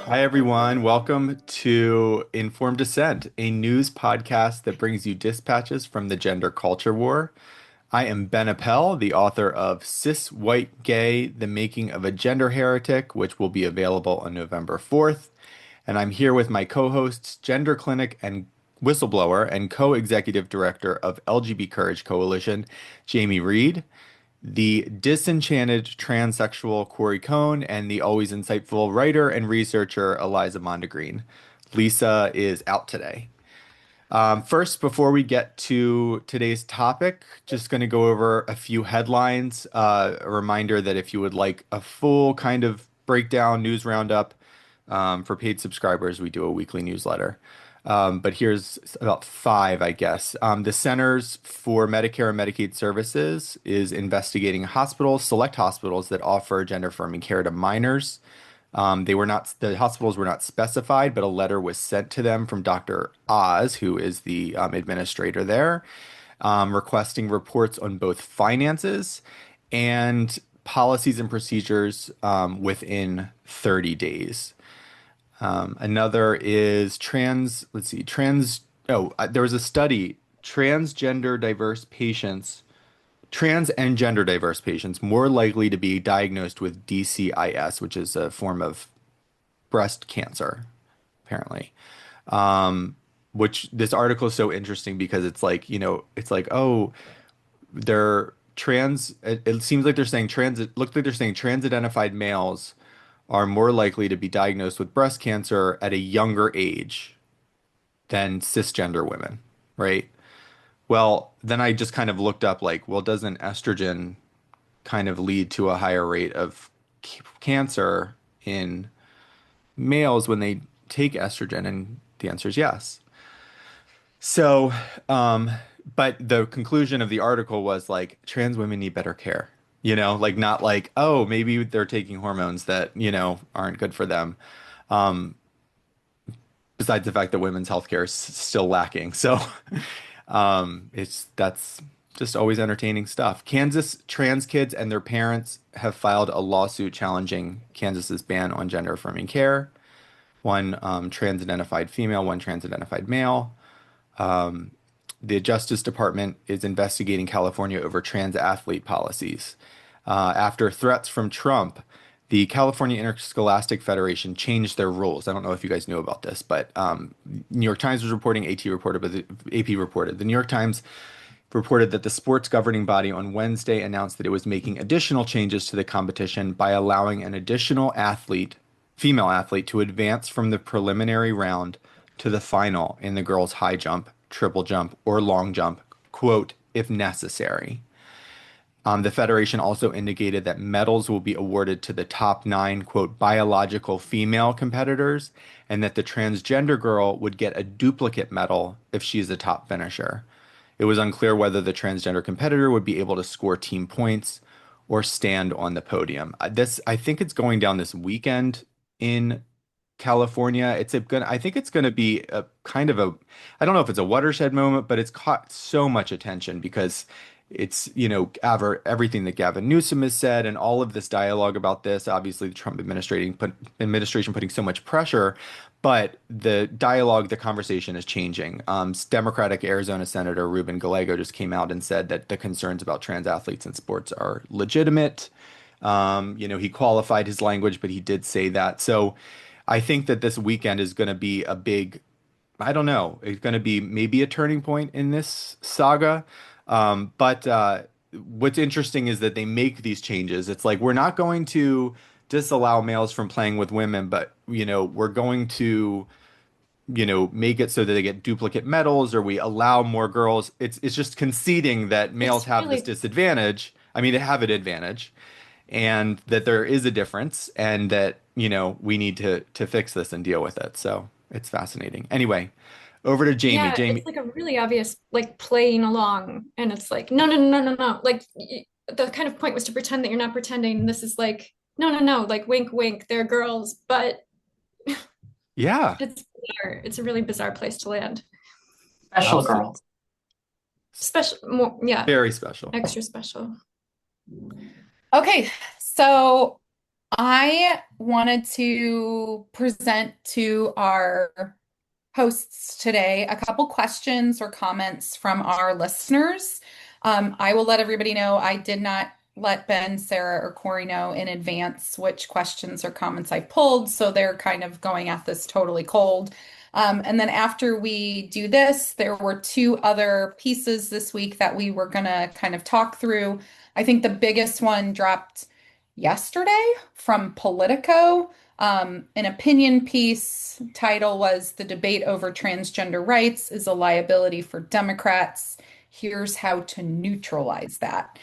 Hi, everyone. Welcome to Informed Dissent, a news podcast that brings you dispatches from the gender culture war. I am Ben Appel, the author of Cis White Gay, The Making of a Gender Heretic, which will be available on November 4th. And I'm here with my co-hosts, Gender Clinic and whistleblower and co-executive director of LGBT Courage Coalition, Jamie Reed, the disenchanted transsexual Corey Cohn, and the always insightful writer and researcher Eliza Mondegreen. Lisa is out today. First, before we get to today's topic, just going to go over a few headlines. A reminder that if you would like a full kind of breakdown news roundup for paid subscribers, we do a weekly newsletter. But here's about five, I guess. The Centers for Medicare and Medicaid Services is investigating hospitals, select hospitals that offer gender-affirming care to minors. The hospitals were not specified, but a letter was sent to them from Dr. Oz, who is the administrator there, requesting reports on both finances and policies and procedures within 30 days. Another is there was a study, trans and gender diverse patients more likely to be diagnosed with DCIS, which is a form of breast cancer, apparently. Which this article is so interesting because oh, they're trans. It seems like they're saying trans, it looked like they're saying trans identified males are more likely to be diagnosed with breast cancer at a younger age than cisgender women, right? Well, then I just kind of looked up like, well, doesn't estrogen kind of lead to a higher rate of cancer in males when they take estrogen? And the answer is yes. So, but the conclusion of the article was like trans women need better care. Like not like, oh, maybe they're taking hormones that, aren't good for them. Um, Besides the fact that women's healthcare is still lacking. So, that's just always entertaining stuff. Kansas trans kids and their parents have filed a lawsuit challenging Kansas's ban on gender affirming care. One trans-identified female, one trans-identified male. The Justice Department is investigating California over trans athlete policies. After threats from Trump, the California Interscholastic Federation changed their rules. I don't know if you guys knew about this, but New York Times was reporting, AT reported, but the AP reported. The New York Times reported that the sports governing body on Wednesday announced that it was making additional changes to the competition by allowing an additional female athlete, to advance from the preliminary round to the final in the girls' high jump, triple jump, or long jump, quote, if necessary. The Federation also indicated that medals will be awarded to the top nine, quote, biological female competitors, and that the transgender girl would get a duplicate medal if she's a top finisher. It was unclear whether the transgender competitor would be able to score team points or stand on the podium. I think it's going down this weekend in California. I think it's gonna be a kind of a, I don't know if it's a watershed moment, but it's caught so much attention because it's, everything that Gavin Newsom has said and all of this dialogue about this. Obviously, the Trump administration putting so much pressure, but the dialogue, the conversation is changing. Democratic Arizona Senator Ruben Gallego just came out and said that the concerns about trans athletes in sports are legitimate. He qualified his language, but he did say that. So I think that this weekend is going to be a big, I don't know, it's going to be maybe a turning point in this saga. But what's interesting is that they make these changes. It's like we're not going to disallow males from playing with women, but we're going to make it so that they get duplicate medals or we allow more girls. It's just conceding that males It's have this really, disadvantage. I mean, they have an advantage, and that there is a difference, and that we need to fix this and deal with it. So it's fascinating. Anyway, over to Jamie. yeah, Jamie, it's like a really obvious, like playing along. And it's like, no, no, no, no, no, no. Like the kind of point was to pretend that you're not pretending. This is like, no, no, no, like wink, wink, they're girls, but yeah, it's bizarre. It's a really bizarre place to land. Special absolutely, girls. Special, more, yeah, very special. extra special. Okay, so I wanted to present to our hosts today a couple questions or comments from our listeners. I will let everybody know I did not let Ben, Sarah, or Corey know in advance which questions or comments I pulled, so they're kind of going at this totally cold. And then after we do this, there were two other pieces this week that we were going to kind of talk through. I think the biggest one dropped yesterday from Politico. An opinion piece title was "The Debate Over Transgender Rights is a Liability for Democrats. Here's How to Neutralize That."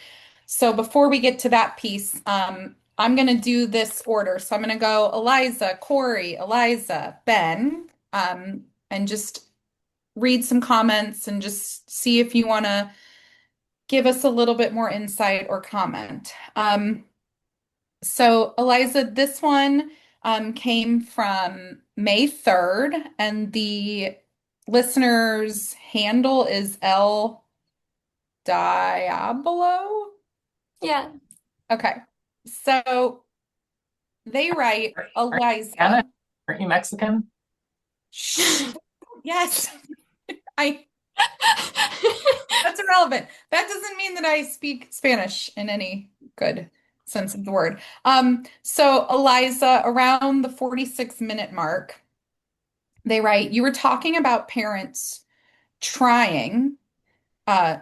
So before we get to that piece, I'm going to do this order. So I'm going to go Eliza, Corey, Eliza, Ben, and just read some comments and just see if you want to give us a little bit more insight or comment. So, Eliza, this one came from May 3rd, and the listener's handle is El Diablo. Yeah. Okay. So they write, Aren't you Anna? Eliza. Aren't you Mexican? Shh. Yes, I that's irrelevant. That doesn't mean that I speak Spanish in any good sense of the word. So Eliza, around the 46-minute mark, they write, you were talking about parents trying uh,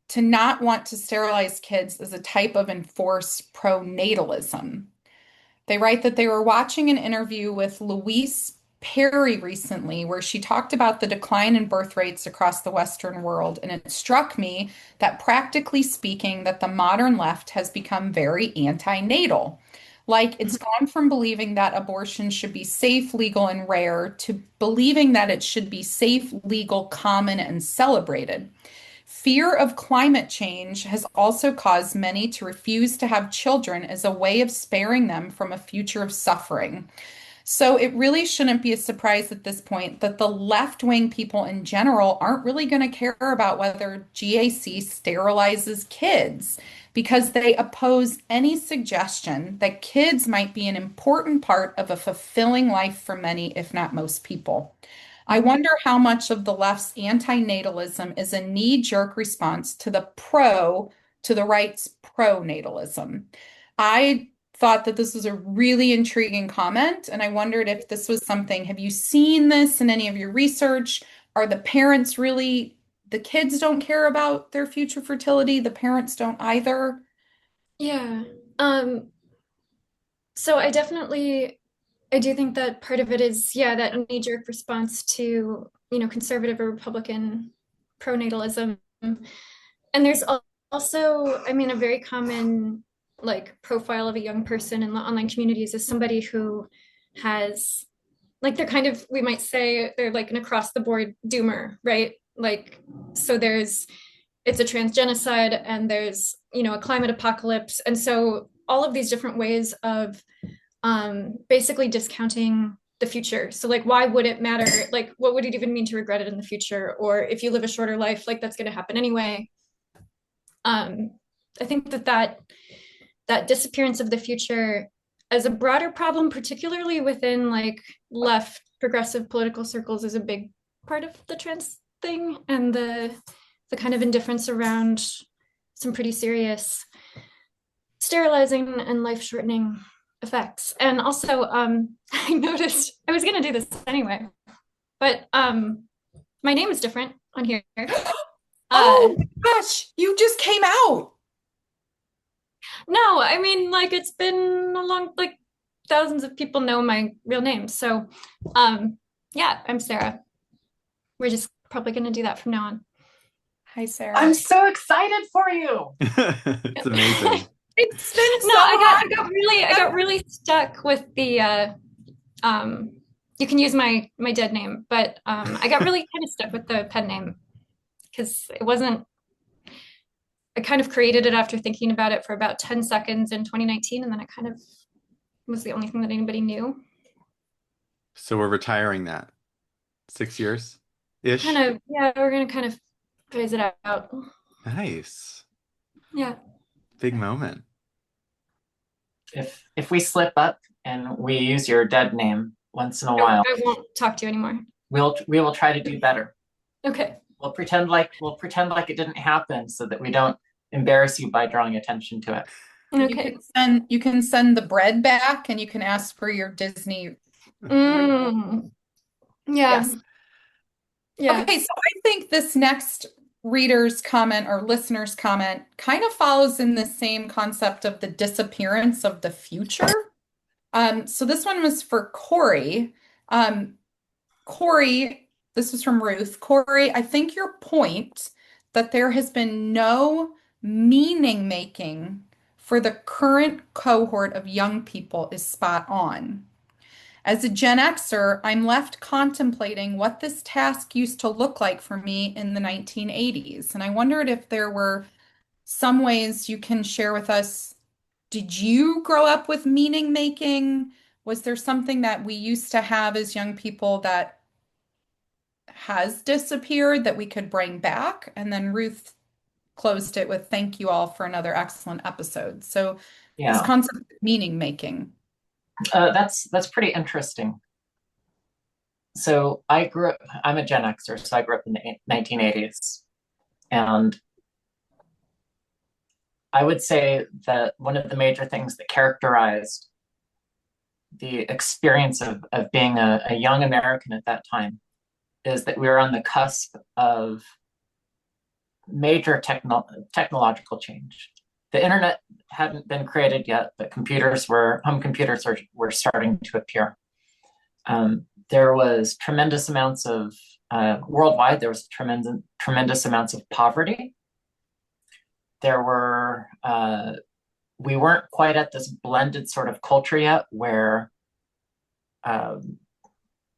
to not want to sterilize kids as a type of enforced pronatalism. They write that they were watching an interview with Louise Perry recently where she talked about the decline in birth rates across the Western world, and it struck me that practically speaking, that the modern left has become very anti-natal. Like it's gone from believing that abortion should be safe, legal, and rare to believing that it should be safe, legal, common, and celebrated. Fear of climate change has also caused many to refuse to have children as a way of sparing them from a future of suffering. So it really shouldn't be a surprise at this point that the left-wing people in general aren't really going to care about whether GAC sterilizes kids because they oppose any suggestion that kids might be an important part of a fulfilling life for many, if not most people. I wonder how much of the left's anti-natalism is a knee-jerk response to the right's pro-natalism. I thought that this was a really intriguing comment, and I wondered if this was something. Have you seen this in any of your research? Are the parents really, the kids don't care about their future fertility, the parents don't either? Yeah. Um, so I do think that part of it is, yeah, that knee-jerk response to, conservative or Republican pronatalism. And there's also, I mean, a very common like profile of a young person in the online communities is somebody who has like they're kind of, we might say they're like an across the board doomer, right? Like, so it's a transgenocide and there's, a climate apocalypse. And so all of these different ways of basically discounting the future. So like, why would it matter? Like, what would it even mean to regret it in the future? Or if you live a shorter life, like that's going to happen anyway. Um, I think that disappearance of the future as a broader problem, particularly within like left progressive political circles, is a big part of the trans thing and the kind of indifference around some pretty serious sterilizing and life shortening effects. And also, I noticed I was gonna do this anyway, but my name is different on here. Oh gosh, you just came out. No, I mean, like it's been a long, like thousands of people know my real name. So, yeah, I'm Sarah. We're just probably gonna do that from now on. Hi, Sarah. I'm so excited for you. It's amazing. It's been No, so I got really stuck with the you can use my dead name, but I got really kind of stuck with the pen name because it wasn't I kind of created it after thinking about it for about 10 seconds in 2019, and then it kind of was the only thing that anybody knew. So we're retiring that. 6 years Kind ish. of, yeah, we're gonna kind of phase it out. Nice. Yeah. Big moment. if we slip up and we use your dead name once in a I while, I won't talk to you anymore. we will try to do better. Okay. We'll pretend like it didn't happen so that we don't embarrass you by drawing attention to it. Okay. You can send the bread back and you can ask for your Disney. Mm. Yeah. Yes. Yeah. Okay, so I think this next reader's comment or listener's comment kind of follows in the same concept of the disappearance of the future. So this one was for Corey. Corey, this is from Ruth. Corey, I think your point that there has been no meaning making for the current cohort of young people is spot on. As a Gen Xer, I'm left contemplating what this task used to look like for me in the 1980s. And I wondered if there were some ways you can share with us. Did you grow up with meaning making? Was there something that we used to have as young people that has disappeared that we could bring back? And then Ruth closed it with thank you all for another excellent episode. So this Yeah, concept of meaning making. that's pretty interesting. So I'm a Gen Xer, so I grew up in the 1980s. And I would say that one of the major things that characterized the experience of being a young American at that time is that we were on the cusp of major technological change. The internet hadn't been created yet, but home computers were starting to appear. There was tremendous amounts of worldwide. There was tremendous amounts of poverty. There were we weren't quite at this blended sort of culture yet, where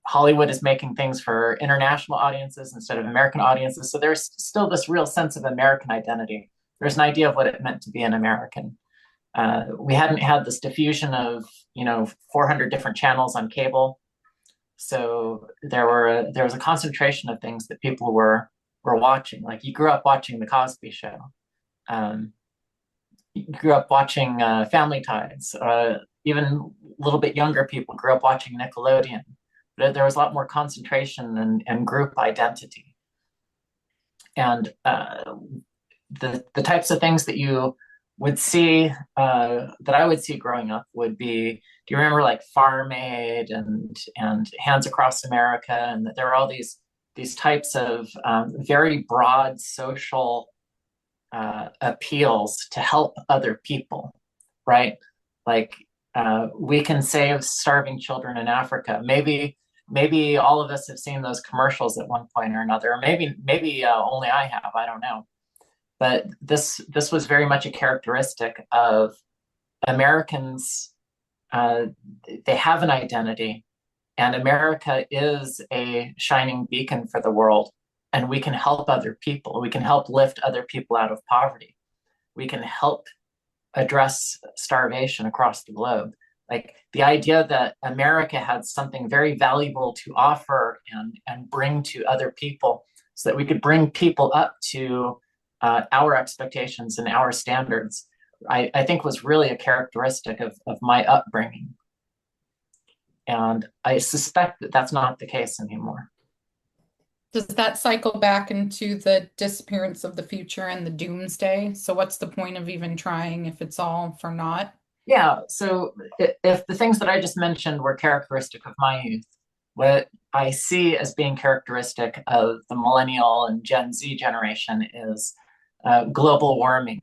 Hollywood is making things for international audiences instead of American audiences. So there's still this real sense of American identity. There's an idea of what it meant to be an American. We hadn't had this diffusion of 400 different channels on cable. So there was a concentration of things that people were watching. Like, you grew up watching The Cosby Show. You grew up watching Family Ties. Even a little bit younger people grew up watching Nickelodeon. But there was a lot more concentration and group identity. And the types of things that you would see, that I would see growing up, would be, do you remember like Farm Aid and Hands Across America? And that there are all these types of very broad social appeals to help other people, right? Like, we can save starving children in Africa. Maybe all of us have seen those commercials at one point or another, or maybe only I have. I don't know. But this was very much a characteristic of Americans. They have an identity, and America is a shining beacon for the world. And we can help other people. We can help lift other people out of poverty. We can help address starvation across the globe. Like, the idea that America had something very valuable to offer and bring to other people, so that we could bring people up to our expectations and our standards, I think was really a characteristic of my upbringing. And I suspect that that's not the case anymore. Does that cycle back into the disappearance of the future and the doomsday? So what's the point of even trying if it's all for naught? Yeah, so if the things that I just mentioned were characteristic of my youth, what I see as being characteristic of the millennial and Gen Z generation is global warming,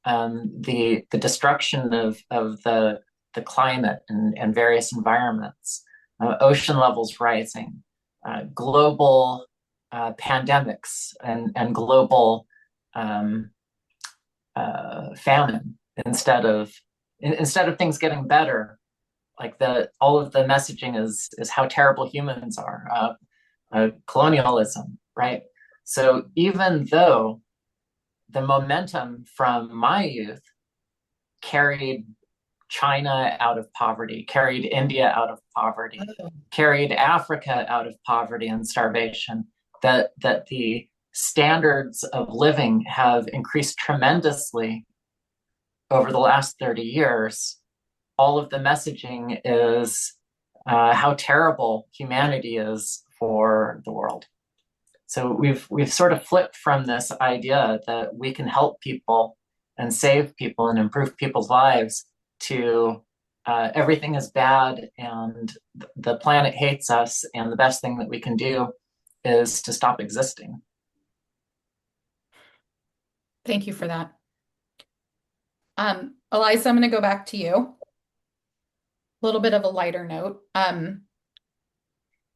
the destruction of the climate and various environments, ocean levels rising, global pandemics and global famine, instead of things getting better. Like, all of the messaging is how terrible humans are, colonialism, right? So even though the momentum from my youth carried China out of poverty, carried India out of poverty, carried Africa out of poverty and starvation, that the standards of living have increased tremendously over the last 30 years. all of the messaging is how terrible humanity is for the world. So we've sort of flipped from this idea that we can help people and save people and improve people's lives to everything is bad and the planet hates us, and the best thing that we can do is to stop existing. Thank you for that. Eliza, I'm going to go back to you. A little bit of a lighter note.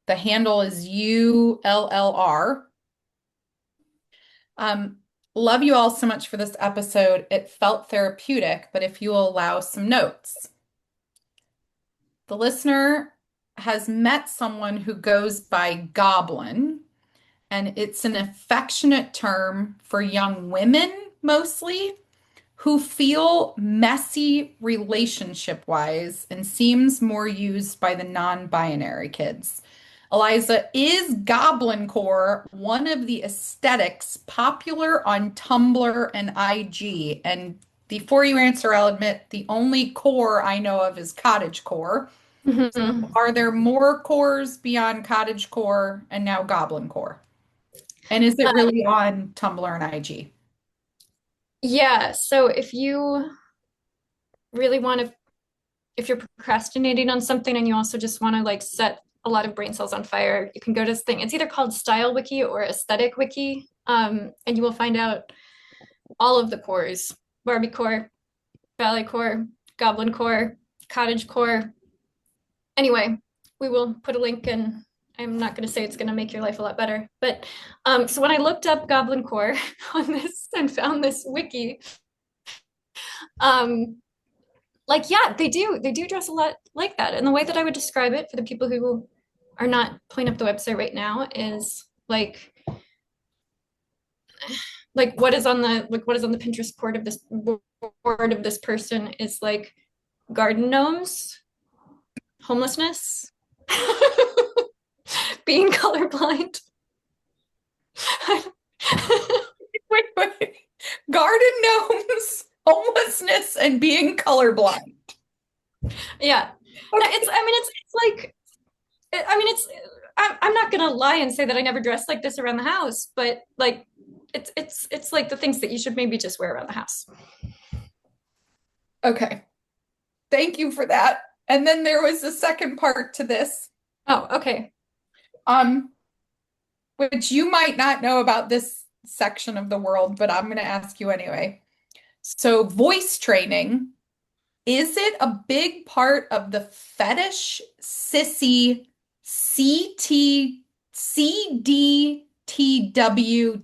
The handle is ULLR. Love you all so much for this episode. It felt therapeutic, but if you will allow some notes. The listener has met someone who goes by Goblin, and it's an affectionate term for young women mostly who feel messy relationship-wise and seems more used by the non-binary kids. Eliza, is Goblin Core one of the aesthetics popular on Tumblr and IG? And before you answer, I'll admit the only core I know of is cottagecore. So are there more cores beyond cottagecore and now Goblin Core? And is it really on Tumblr and IG? Yeah, so if you really want to, if you're procrastinating on something and you also just want to like set a lot of brain cells on fire, you can go to this thing. It's either called Style Wiki or Aesthetic Wiki, and you will find out all of the cores: Barbie core, ballet core, goblin core, cottage core. Anyway, we will put a link in. I'm not going to say it's going to make your life a lot better, but so when I looked up Goblin Core on this and found this wiki, like, yeah, they do dress a lot like that. And the way that I would describe it for the people who are not pulling up the website right now is like what is on the Pinterest board of this person is like garden gnomes, homelessness, being colorblind. Wait. Garden gnomes, homelessness, and being colorblind. Yeah. Okay. I'm not gonna lie and say that I never dressed like this around the house, but like it's like the things that you should maybe just wear around the house. Okay. Thank you for that. And then there was the second part to this. Oh, okay. Which you might not know about this section of the world, but I'm going to ask you anyway. So voice training, is it a big part of the fetish, sissy, CDTW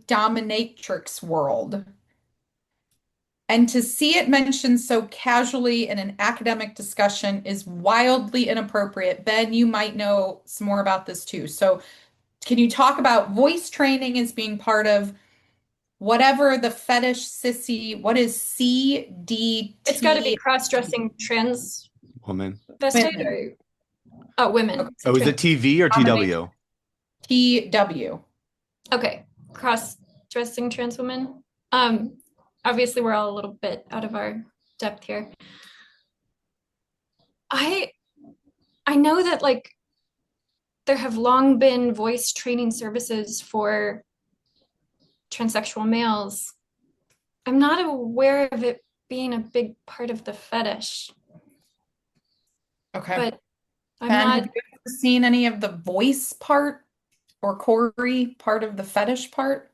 dominatrix world? And to see it mentioned so casually in an academic discussion is wildly inappropriate. Ben, you might know some more about this too. So can you talk about voice training as being part of whatever the fetish, sissy, what is CDT? It's got to be cross-dressing trans Woman. women. Oh, women. Okay. Oh, is it TV or TW? TW. Okay. Cross-dressing trans women. Obviously we're all a little bit out of our depth here. I know that like there have long been voice training services for transsexual males. I'm not aware of it being a big part of the fetish. Okay. But I'm And not. have you ever seen any of the voice part or Corey part of the fetish part?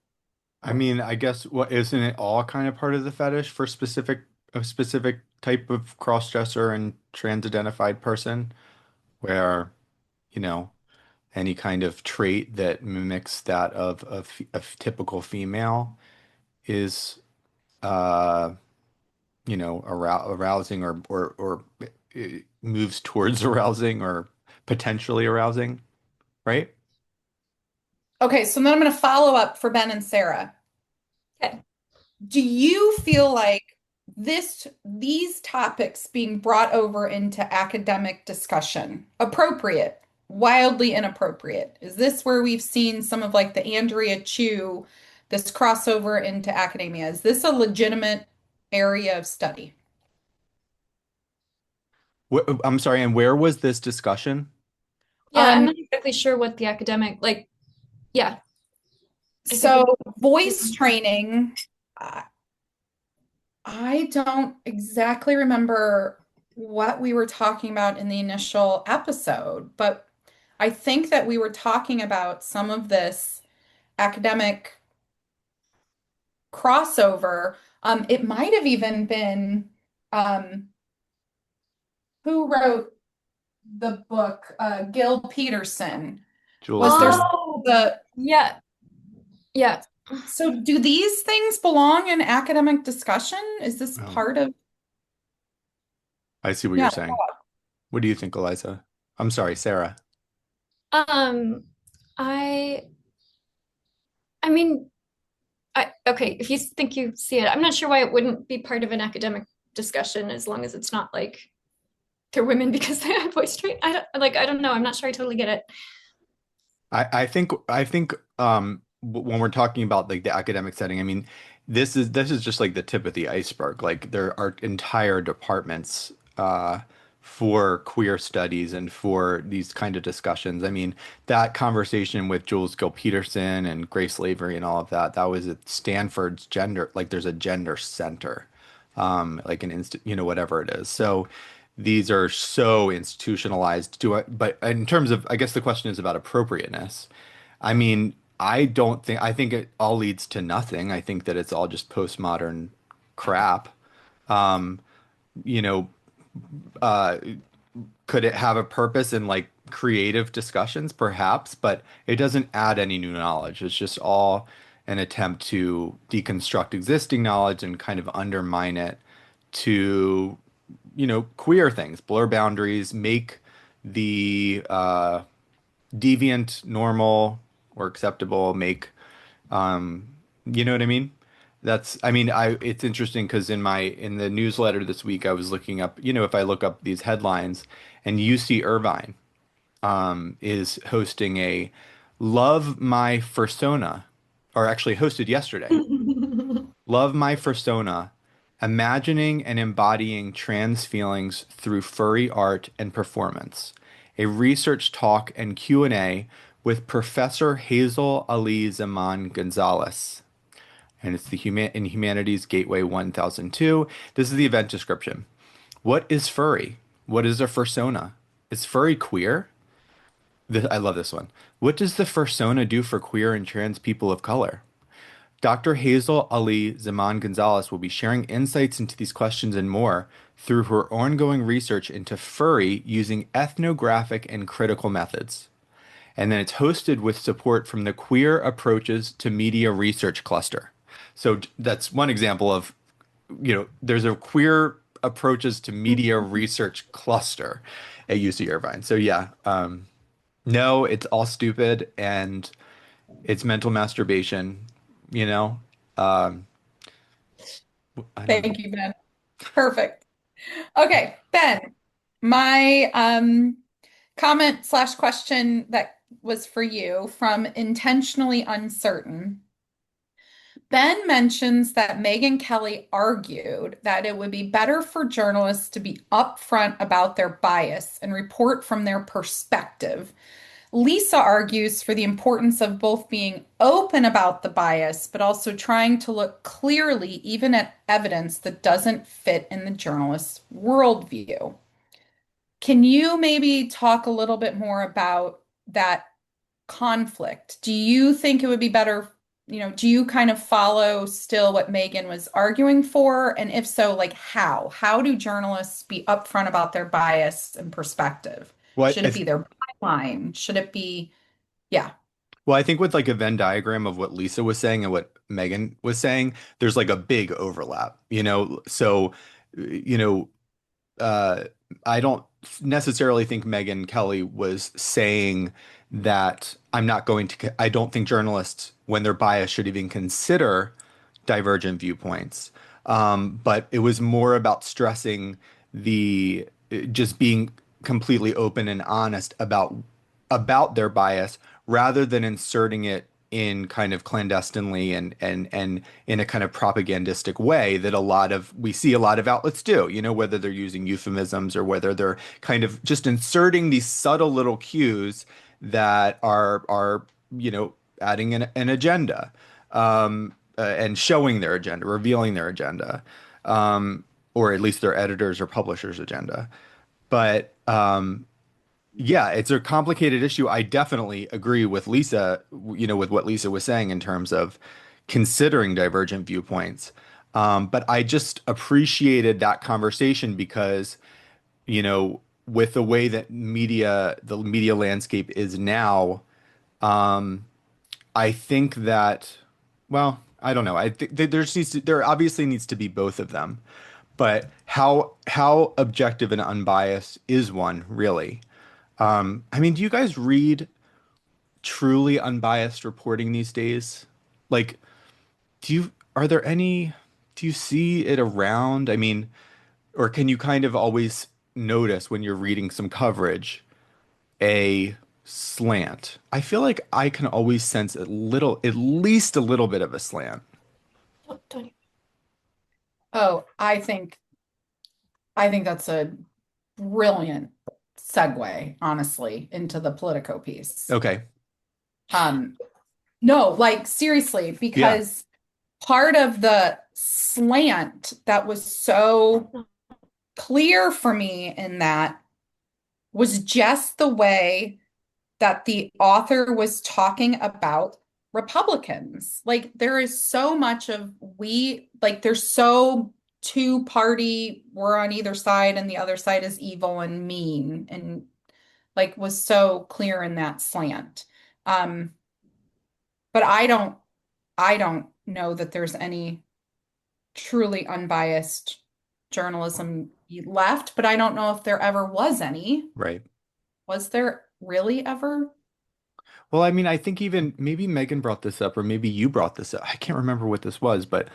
I mean, I guess what isn't it all kind of part of the fetish for a specific type of cross-dresser and trans-identified person where, you know, any kind of trait that mimics that of a typical female is arousing or moves towards arousing or potentially arousing, right? Okay, so then I'm going to follow up for Ben and Sarah. Okay. Do you feel like these topics being brought over into academic discussion, appropriate, wildly inappropriate? Is this where we've seen some of like the Andrea Chu, this crossover into academia? Is this a legitimate area of study? I'm sorry, and where was this discussion? Yeah, I'm Um, not exactly sure what the academic, like, yeah, I think so it, voice training, uh, I don't exactly remember what we were talking about in the initial episode, but I think that we were talking about some of this academic crossover. It might have even been um, who wrote the book, Gil Peterson. Jules Was there did. oh, the yeah, yeah. so do these things belong in academic discussion? Is this Oh, part of, I see what you're yeah. saying. What do you think, Eliza? I'm sorry, Sarah. Um, I, I mean, okay, if you think you see it, I'm not sure why it wouldn't be part of an academic discussion as long as it's not like they're women because they have voice train. I don't know. I'm not sure I totally get it. When we're talking about like the academic setting, I mean, this is just like the tip of the iceberg. Like there are entire departments for queer studies and for these kind of discussions. I mean, that conversation with Jules Gill Peterson and Grace Lavery and all of that, that was at Stanford's gender, like there's a gender center, like an whatever it is. So these are so institutionalized. But in terms of, I guess the question is about appropriateness. I mean, I think it all leads to nothing. I think that it's all just postmodern crap. Um, you know, uh, could it have a purpose in like creative discussions? Perhaps, but it doesn't add any new knowledge. It's just all an attempt to deconstruct existing knowledge and kind of undermine it to, queer things, blur boundaries, make the deviant normal or acceptable, make you know what I mean? I mean, it's interesting because in the newsletter this week, I was looking up, if I look up these headlines, and UC Irvine is hosting a Love My Fursona, or actually hosted yesterday. Love My Fursona, imagining and embodying trans feelings through furry art and performance. A research talk and Q&A with Professor Hazel Ali Zaman Gonzalez. And it's in Humanities Gateway 1002. This is the event description. What is furry? What is a fursona? Is furry queer? I love this one. What does the fursona do for queer and trans people of color? Dr. Hazel Ali Zaman Gonzalez will be sharing insights into these questions and more through her ongoing research into furry using ethnographic and critical methods. And then it's hosted with support from the Queer Approaches to Media Research Cluster. So that's one example of, there's a Queer Approaches to Media Research Cluster at UC Irvine. So yeah, no, it's all stupid and it's mental masturbation, you know? Um, I don't know. Thank you, Ben. Perfect. Okay, Ben, my comment slash question that was for you from Intentionally Uncertain. Ben mentions that Megyn Kelly argued that it would be better for journalists to be upfront about their bias and report from their perspective. Lisa argues for the importance of both being open about the bias, but also trying to look clearly even at evidence that doesn't fit in the journalist's worldview. Can you maybe talk a little bit more about that conflict? Do you think it would be better, do you kind of follow still what Megan was arguing for? And if so, like how? How do journalists be upfront about their bias and perspective? Well, Should it be their byline? Should it be, yeah. I think with like a Venn diagram of what Lisa was saying and what Megan was saying, there's like a big overlap, So, you know, uh, I don't necessarily think Megyn Kelly was saying that I don't think journalists, when they're biased, should even consider divergent viewpoints. But it was more about stressing just being completely open and honest about their bias rather than inserting it in kind of clandestinely and in a kind of propagandistic way that we see a lot of outlets do, whether they're using euphemisms or whether they're kind of just inserting these subtle little cues that are adding an agenda, and showing their agenda, revealing their agenda, or at least their editors or publishers' agenda. But yeah, it's a complicated issue. I definitely agree with Lisa, with what Lisa was saying in terms of considering divergent viewpoints. But I just appreciated that conversation because, with the way that the media landscape is now, I think that, well, I don't know. I think that there obviously needs to be both of them. But how objective and unbiased is one really? I mean, do you guys read truly unbiased reporting these days? Like, are there any, do you see it around? I mean, or can you kind of always notice when you're reading some coverage a slant? I feel like I can always sense at least a little bit of a slant. Oh, I think that's a brilliant segue, honestly, into the Politico piece. Okay. Um, no, like seriously, Yeah. because part of the slant that was so clear for me in that was just the way that the author was talking about Republicans. Like there is so much of there's so two-party, we're on either side and the other side is evil and mean and like was so clear in that slant. Um, but I don't know that there's any truly unbiased journalism left, but I don't know if there ever was any. Right. Was there really ever? Well, I mean, I think even maybe Megan brought this up, or maybe you brought this up. I can't remember what this was, but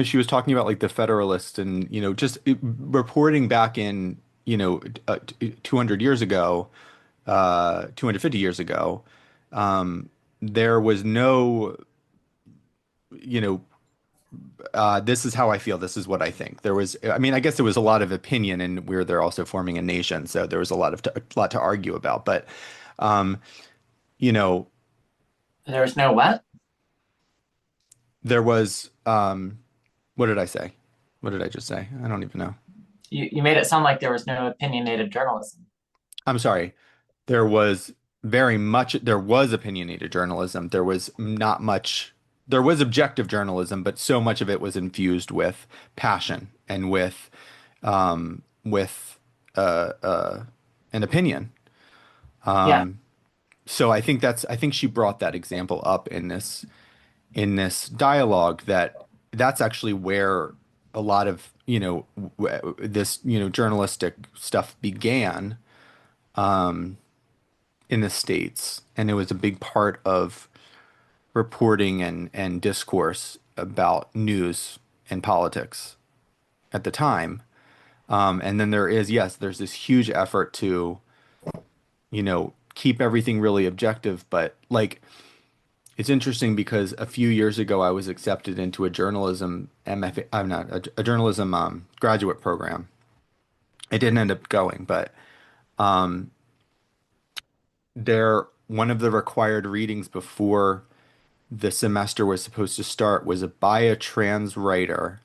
she was talking about like the Federalist and just reporting back in 200 years ago, 250 years ago. There was no, you know, this is how I feel. This is what I think. There was, I mean, I guess there was a lot of opinion, and they're also forming a nation, so there was a lot to argue about. But, um, you know. There's no what? There was, what did I say? What did I just say? I don't even know. You made it sound like there was no opinionated journalism. I'm sorry. There was opinionated journalism. There was not much, there was objective journalism, but so much of it was infused with passion and with an opinion. Yeah. So I think she brought that example up in this dialogue that's actually where a lot of this journalistic stuff began in the States, and it was a big part of reporting and discourse about news and politics at the time. And then there's this huge effort to keep everything really objective, but like it's interesting because a few years ago I was accepted into a journalism MFA, I'm not a journalism graduate program. It didn't end up going, but there one of the required readings before the semester was supposed to start was by a trans writer,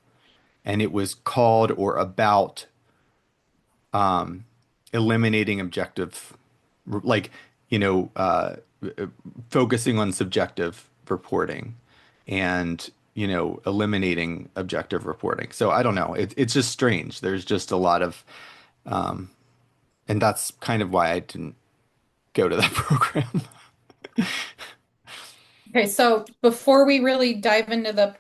and it was called or about eliminating objective, like you know, focusing on subjective reporting and eliminating objective reporting. So I don't know. It's just strange. There's just a lot of and that's kind of why I didn't go to that program. Okay, so before we really dive into the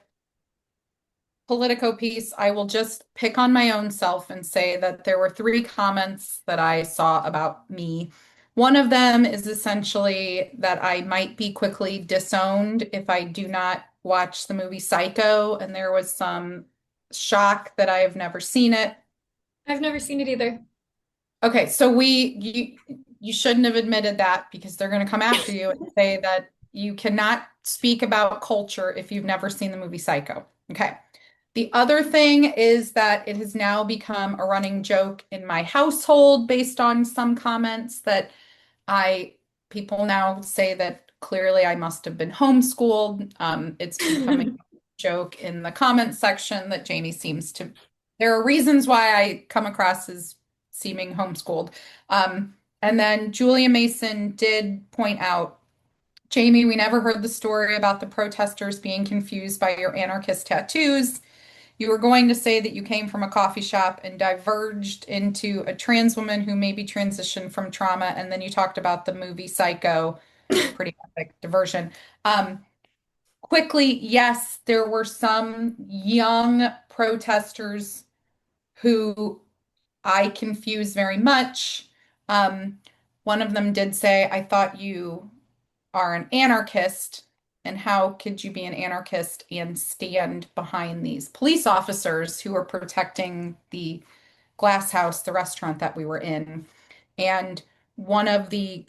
Politico piece, I will just pick on my own self and say that there were three comments that I saw about me. One of them is essentially that I might be quickly disowned if I do not watch the movie Psycho, and there was some shock that I have never seen it. I've never seen it either. Okay, so you shouldn't have admitted that because they're going to come after you and say that You cannot speak about culture if you've never seen the movie Psycho. Okay. The other thing is that it has now become a running joke in my household based on some comments that I people now say that clearly I must have been homeschooled. It's becoming a joke in the comment section that Jamie seems to. There are reasons why I come across as seeming homeschooled. And then Julia Mason did point out, Jamie, we never heard the story about the protesters being confused by your anarchist tattoos. You were going to say that you came from a coffee shop and diverged into a trans woman who maybe transitioned from trauma, and then you talked about the movie Psycho, pretty epic diversion. Quickly, yes, there were some young protesters who I confuse very much. One of them did say, I thought you are an anarchist, and how could you be an anarchist and stand behind these police officers who are protecting the glass house, the restaurant that we were in? And one of the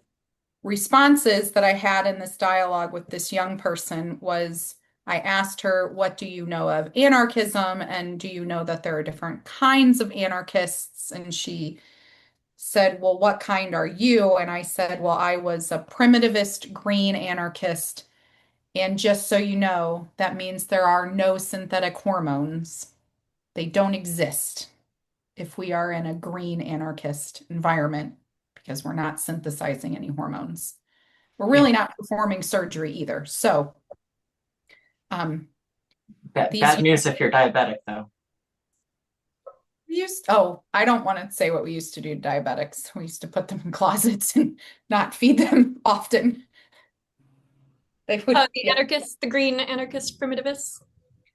responses that I had in this dialogue with this young person was I asked her, what do you know of anarchism? And do you know that there are different kinds of anarchists? And she said, well, what kind are you? And I said, well, I was a primitivist green anarchist. And just so you know, that means there are no synthetic hormones. They don't exist if we are in a green anarchist environment because we're not synthesizing any hormones. We're really not performing surgery either. So, Bad news if you're diabetic, though. I don't want to say what we used to do to diabetics. We used to put them in closets and not feed them often. They would, the anarchists, the green anarchist primitivists.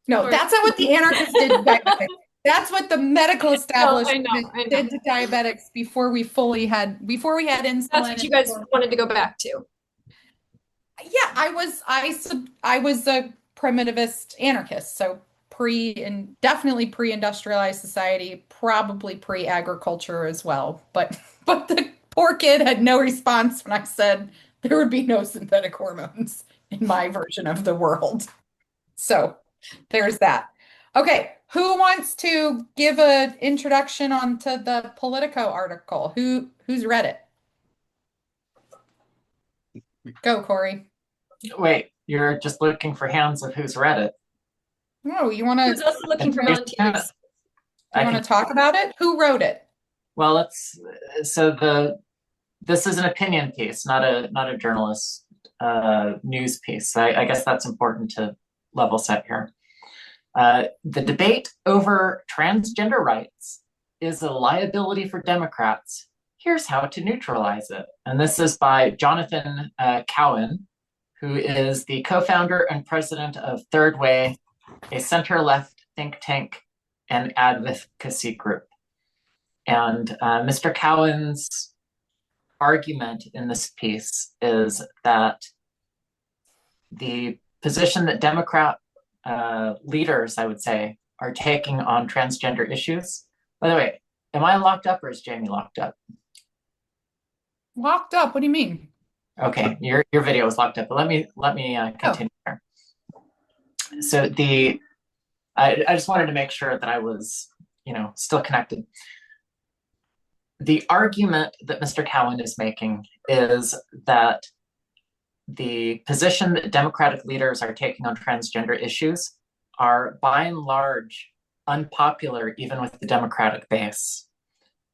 No, that's not what the anarchists did to diabetics. That's what the medical establishment I know. did to diabetics before we had insulin. That's what you guys wanted to go back to. Yeah, I was a primitivist anarchist, so definitely pre-industrialized society, probably pre-agriculture as well. But the poor kid had no response when I said there would be no synthetic hormones in my version of the world. So there's that. Okay, who wants to give an introduction onto the Politico article? Who's read it? Go, Corey. Wait, you're just looking for hands of who's read it. No, you want to? Who's also looking for volunteers? You want to talk about it? Who wrote it? Well, this is an opinion piece, not a journalist news piece. I guess that's important to level set here. The debate over transgender rights is a liability for Democrats. Here's how to neutralize it. And this is by Jonathan Cowan, who is the co-founder and president of Third Way, a center-left think tank and advocacy group. And Mr. Cowan's argument in this piece is that the position that Democrat leaders, I would say, are taking on transgender issues. By the way, am I locked up or is Jamie locked up? Locked up? What do you mean? Okay, your video is locked up, but let me continue here. So I just wanted to make sure that I was, still connected. The argument that Mr. Cowan is making is that the position that Democratic leaders are taking on transgender issues are by and large unpopular even with the Democratic base.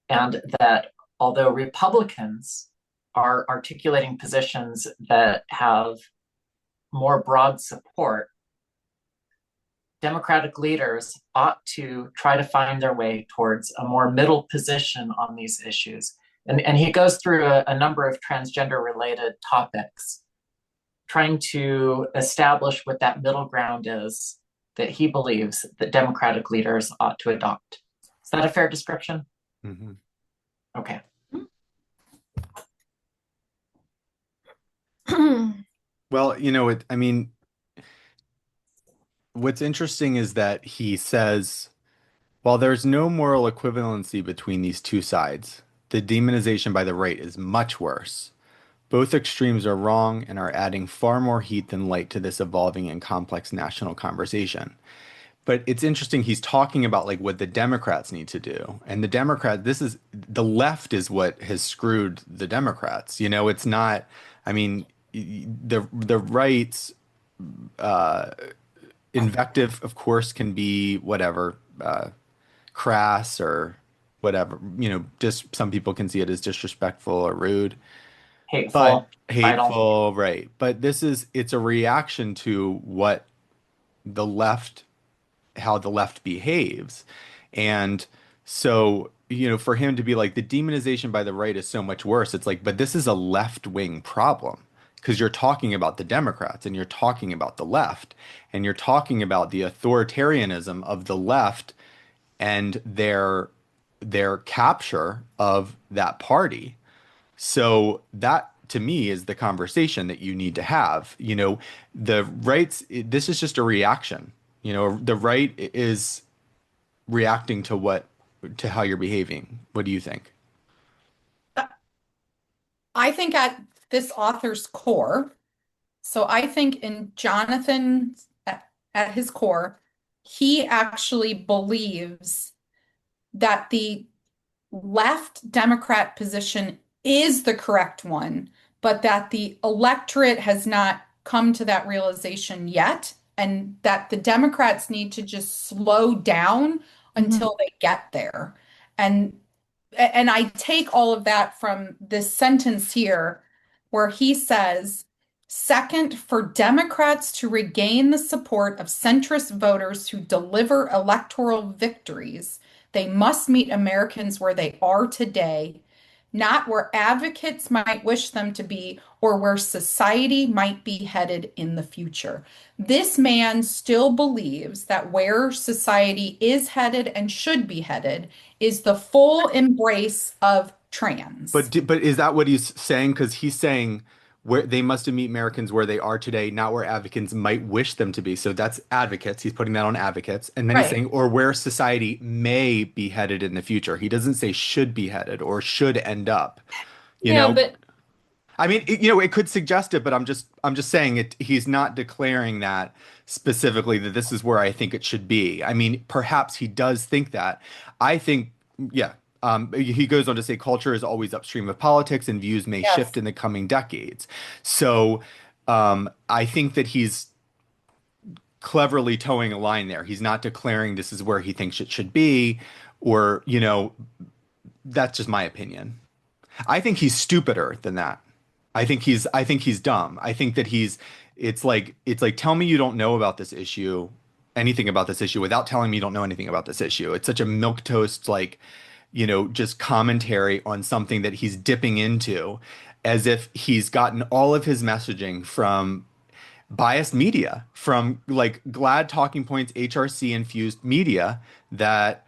And that although Republicans are articulating positions that have more broad support, Democratic leaders ought to try to find their way towards a more middle position on these issues. And he goes through a number of transgender related topics, trying to establish what that middle ground is that he believes that Democratic leaders ought to adopt. Is that a fair description? Mm-hmm. Okay. Well, what's interesting is that he says, while there's no moral equivalency between these two sides, the demonization by the right is much worse. Both extremes are wrong and are adding far more heat than light to this evolving and complex national conversation. But it's interesting, he's talking about like what the Democrats need to do. And this is the left is what has screwed the Democrats. You know, it's not, I mean, the right's uh, invective, of course, can be whatever, crass or whatever. You know, just some people can see it as disrespectful or rude, but Hateful, vital. hateful, right? But it's a reaction to what the left how the left behaves. And so, you know, for him to be like the demonization by the right is so much worse, it's like, but this is a left-wing problem because you're talking about the Democrats and you're talking about the left and you're talking about the authoritarianism of the left and their capture of that party. So that to me is the conversation that you need to have. You know, the rights, this is just a reaction. You know, the right is reacting to to how you're behaving. What do you think? I think at this author's core, so I think in Jonathan, at his core, he actually believes that the left Democrat position is the correct one, but that the electorate has not come to that realization yet, and that the Democrats need to just slow down Mhm. until they get there. And and I take all of that from this sentence here where he says, second, for Democrats to regain the support of centrist voters who deliver electoral victories, they must meet Americans where they are today, not where advocates might wish them to be or where society might be headed in the future. This man still believes that where society is headed and should be headed is the full embrace of trans. But is that what he's saying? Because he's saying where they must meet Americans where they are today, not where advocates might wish them to be. So that's advocates. He's putting that on advocates. And then he's Right. saying, or where society may be headed in the future. He doesn't say should be headed or should end up. You Yeah, know, but I mean, you know, it could suggest it, but I'm just saying it. He's not declaring that specifically that this is where I think it should be. I mean, perhaps he does think that. I think, yeah. He goes on to say culture is always upstream of politics and views may shift Yes. in the coming decades. So, I think that he's cleverly towing a line there. He's not declaring this is where he thinks it should be, or, you know, that's just my opinion. I think he's stupider than that. I think he's dumb. I think that it's like tell me you don't know about this issue, anything about this issue without telling me you don't know anything about this issue. It's such a milquetoast like, you know, just commentary on something that he's dipping into as if he's gotten all of his messaging from biased media, from like Glad Talking Points HRC infused media that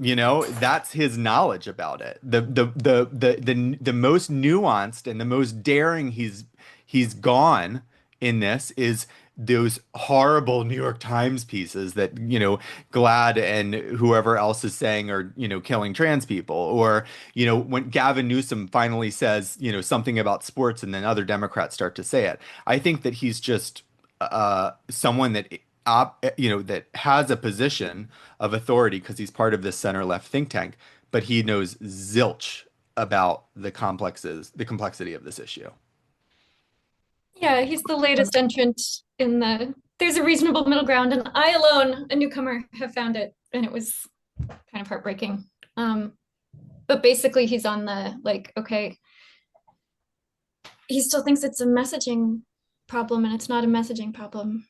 you know, that's his knowledge about it. The most nuanced and the most daring he's gone in this is those horrible New York Times pieces that, you know, Glad and whoever else is saying are, you know, killing trans people. Or, you know, when Gavin Newsom finally says, you know, something about sports and then other Democrats start to say it. I think that he's just someone that you know, that has a position of authority because he's part of this center left think tank, but he knows zilch about the complexity of this issue. yeah, he's the latest entrant in the there's a reasonable middle ground, and I alone, a newcomer, have found it, and it was kind of heartbreaking. Um, but basically he's on the like, okay, he still thinks it's a messaging problem, and it's not a messaging problem.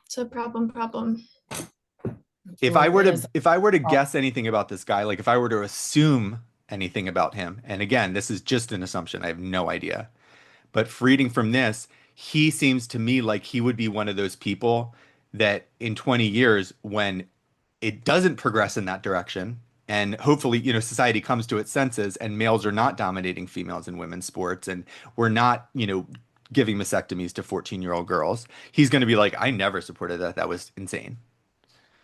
It's a problem. Absolutely is. If I were to guess anything about this guy, like if I were to assume anything about him, and again, this is just an assumption, I have no idea. But reading from this, he seems to me like he would be one of those people that in 20 years, when it doesn't progress in that direction, and hopefully, you know, society comes to its senses and males are not dominating females in women's sports, and we're not, you know, giving mastectomies to 14-year-old girls, he's going to be like, I never supported that. That was insane.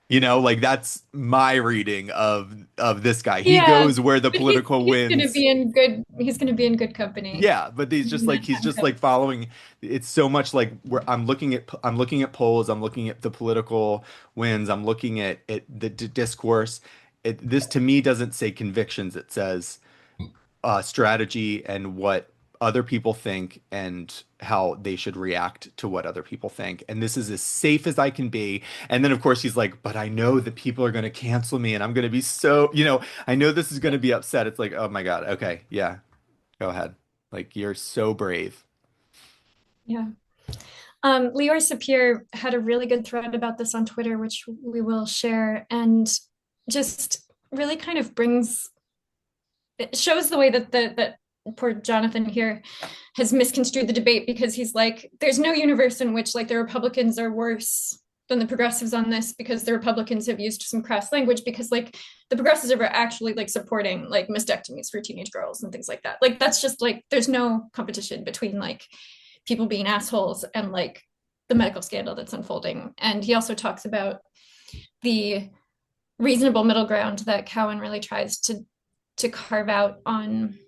You know, like that's my reading of this guy. He Yeah, goes where the but he's political he's gonna winds. be in good he's gonna be in good company. Yeah, but he's In just that like following. It's so much like where I'm looking at polls, I'm looking at the political winds, I'm looking at the discourse. This to me doesn't say convictions. It says strategy and what other people think and how they should react to what other people think. And this is as safe as I can be. And then, of course, he's like, but I know that people are going to cancel me and I'm going to be so, I know this is going to be upset. It's like, oh my God. Okay. Yeah. Go ahead. Like, you're so brave. Yeah. Lior Sapir had a really good thread about this on Twitter, which we will share, and just really kind of it shows the way that poor Jonathan here has misconstrued the debate, because he's like, there's no universe in which like the Republicans are worse than the progressives on this, because the Republicans have used some crass language, because like the progressives are actually like supporting like mastectomies for teenage girls and things like that. Like that's just like there's no competition between like people being assholes and like the medical scandal that's unfolding. And he also talks about the reasonable middle ground that Cowan really tries to carve out on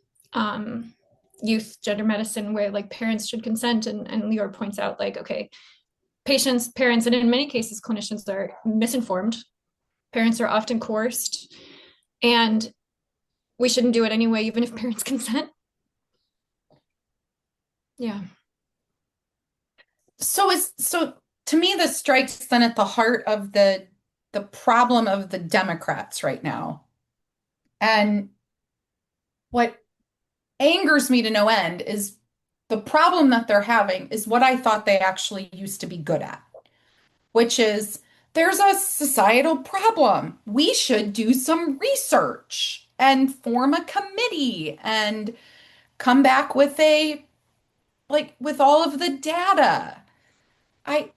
youth gender medicine, where like parents should consent, and Lior points out like, okay, patients, parents, and in many cases clinicians are misinformed. Parents are often coerced, and we shouldn't do it anyway, even if parents consent. Yeah. So to me, this strikes then at the heart of the problem of the Democrats right now. And what angers me to no end is the problem that they're having is what I thought they actually used to be good at, which is there's a societal problem. We should do some research and form a committee and come back with with all of the data. I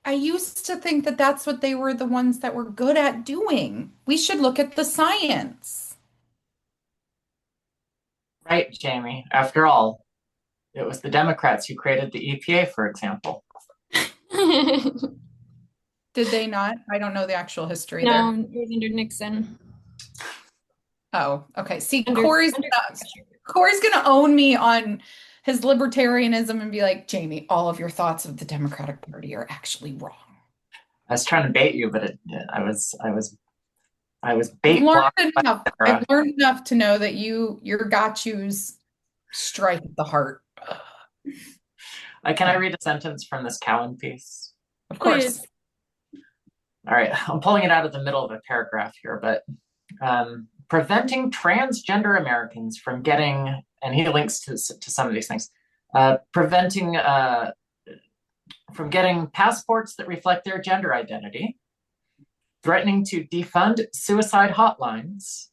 I used to think that that's what they were the ones that were good at doing. We should look at the science. Right, Jamie. After all, it was the Democrats who created the EPA, for example. Did they not? I don't know the actual history No, there. it was under Nixon. Oh, okay. See, Under, under Corey's gonna own me on his libertarianism and be like, Jamie, all of your thoughts of the Democratic Party are actually wrong. I was trying to bait you, but I was I've bait learned blocked by enough. Sarah. I've learned enough to know that your got yous strike at the heart. Can I read a sentence from this Cowan piece? Of course. Please. All right, I'm pulling it out of the middle of a paragraph here, but preventing transgender Americans from getting, and he links to some of these things, preventing from getting passports that reflect their gender identity, threatening to defund suicide hotlines,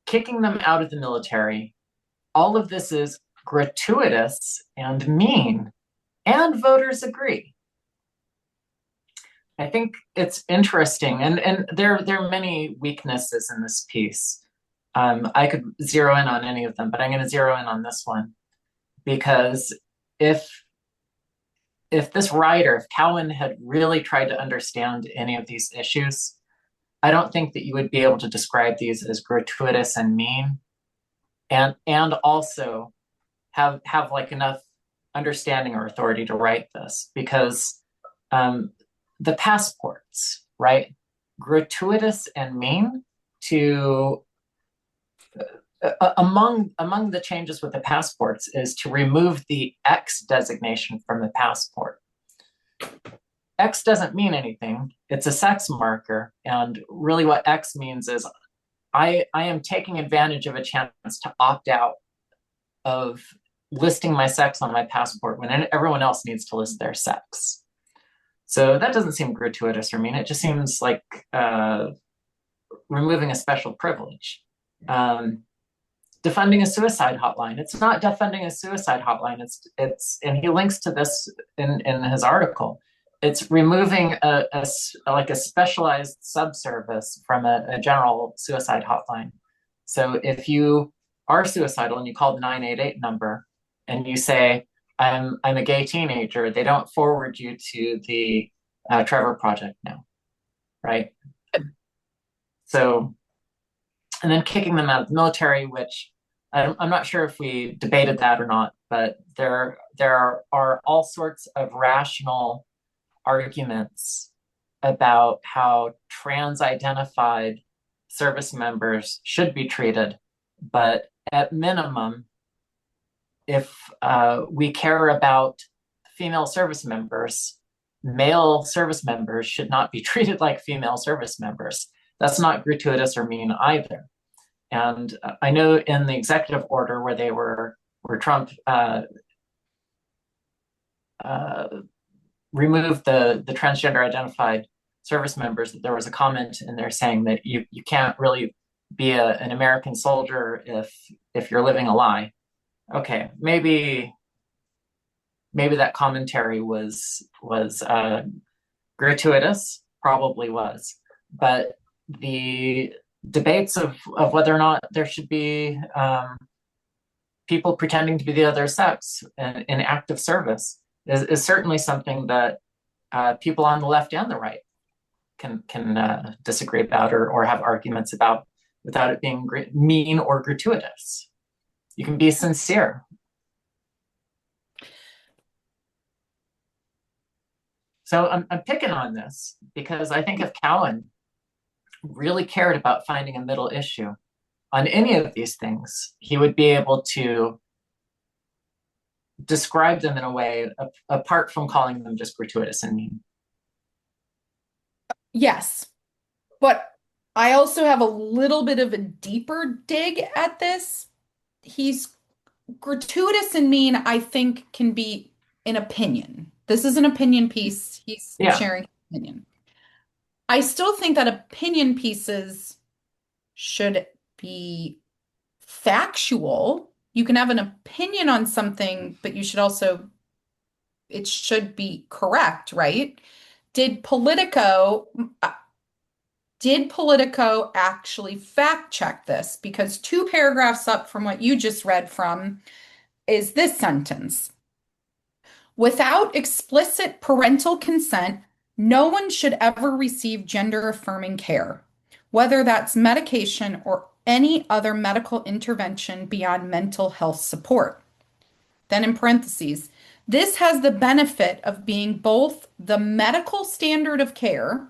kicking them out of the military. All of this is gratuitous and mean, and voters agree. I think it's interesting, and there are many weaknesses in this piece. I could zero in on any of them, but I'm going to zero in on this one, because if this writer, if Cowan had really tried to understand any of these issues, I don't think that you would be able to describe these as gratuitous and mean, and also have like enough understanding or authority to write this, because the passports, right? Gratuitous and mean to among the changes with the passports is to remove the X designation from the passport. X doesn't mean anything. It's a sex marker. And really what X means is I am taking advantage of a chance to opt out of listing my sex on my passport when everyone else needs to list their sex. So that doesn't seem gratuitous or mean. It just seems like removing a special privilege. Defunding a suicide hotline. It's not defunding a suicide hotline. It's and he links to this in his article. It's removing a specialized subservice from a general suicide hotline. So if you are suicidal and you call the 988 number and you say, I'm a gay teenager, they don't forward you to the Trevor Project now. right? So, and then kicking them out of the military, which I'm not sure if we debated that or not, but there are all sorts of rational arguments about how trans-identified service members should be treated. But at minimum, if we care about female service members, male service members should not be treated like female service members. That's not gratuitous or mean either. And I know in the executive order where Trump removed the transgender identified service members, that there was a comment in there saying that you can't really be an American soldier if you're living a lie. Okay, maybe that commentary was gratuitous, probably was, but the debates of whether or not there should be people pretending to be the other sex in active service is certainly something that people on the left and the right can disagree about or have arguments about without it being mean or gratuitous. You can be sincere. So I'm picking on this because I think if Cowan really cared about finding a middle issue on any of these things, he would be able to describe them in a way apart from calling them just gratuitous and mean. Yes, but I also have a little bit of a deeper dig at this. He's gratuitous and mean, I think, can be an opinion. This is an opinion piece. He's sharing opinion. I still think that opinion pieces should be factual. You can have an opinion on something, but you should also, it should be correct, right? Did Politico actually fact check this? Because 2 paragraphs up from what you just read from is this sentence. Without explicit parental consent, no one should ever receive gender-affirming care, whether that's medication or any other medical intervention beyond mental health support. Then in parentheses, this has the benefit of being both the medical standard of care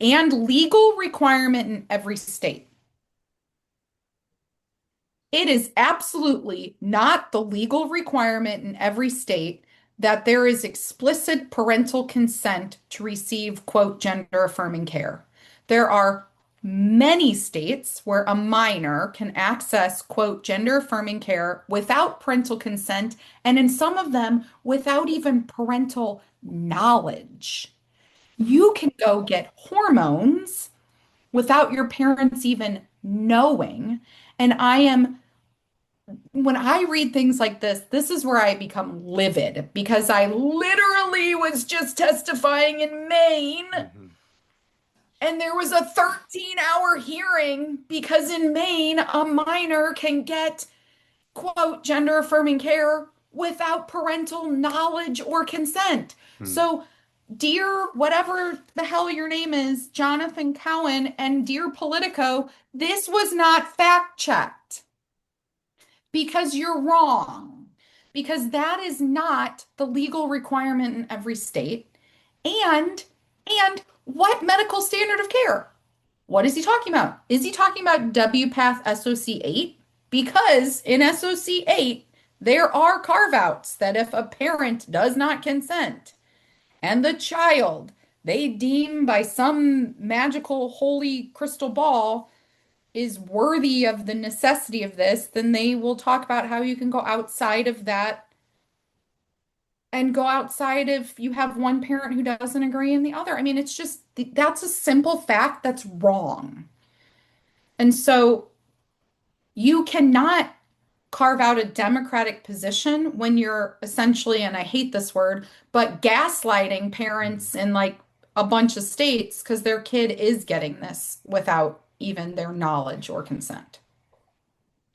and legal requirement in every state. It is absolutely not the legal requirement in every state that there is explicit parental consent to receive, quote, gender affirming care. There are many states where a minor can access, quote, gender affirming care without parental consent, and in some of them without even parental knowledge. You can go get hormones without your parents even knowing. And when I read things like this is where I become livid because I literally was just testifying in Maine. And there was a 13-hour hearing because in Maine, a minor can get, quote, gender affirming care without parental knowledge or consent. So, dear, whatever the hell your name is, Jonathan Cowan and dear Politico, this was not fact checked because you're wrong. Because that is not the legal requirement in every state. And what medical standard of care? What is he talking about? Is he talking about WPATH SOC 8? Because in SOC 8, there are carve-outs that if a parent does not consent and the child they deem by some magical holy crystal ball is worthy of the necessity of this, then they will talk about how you can go outside of that and go outside if you have one parent who doesn't agree and the other. I mean, it's just, that's a simple fact that's wrong. And so you cannot carve out a democratic position when you're essentially, and I hate this word, but gaslighting parents in like a bunch of states because their kid is getting this without even their knowledge or consent.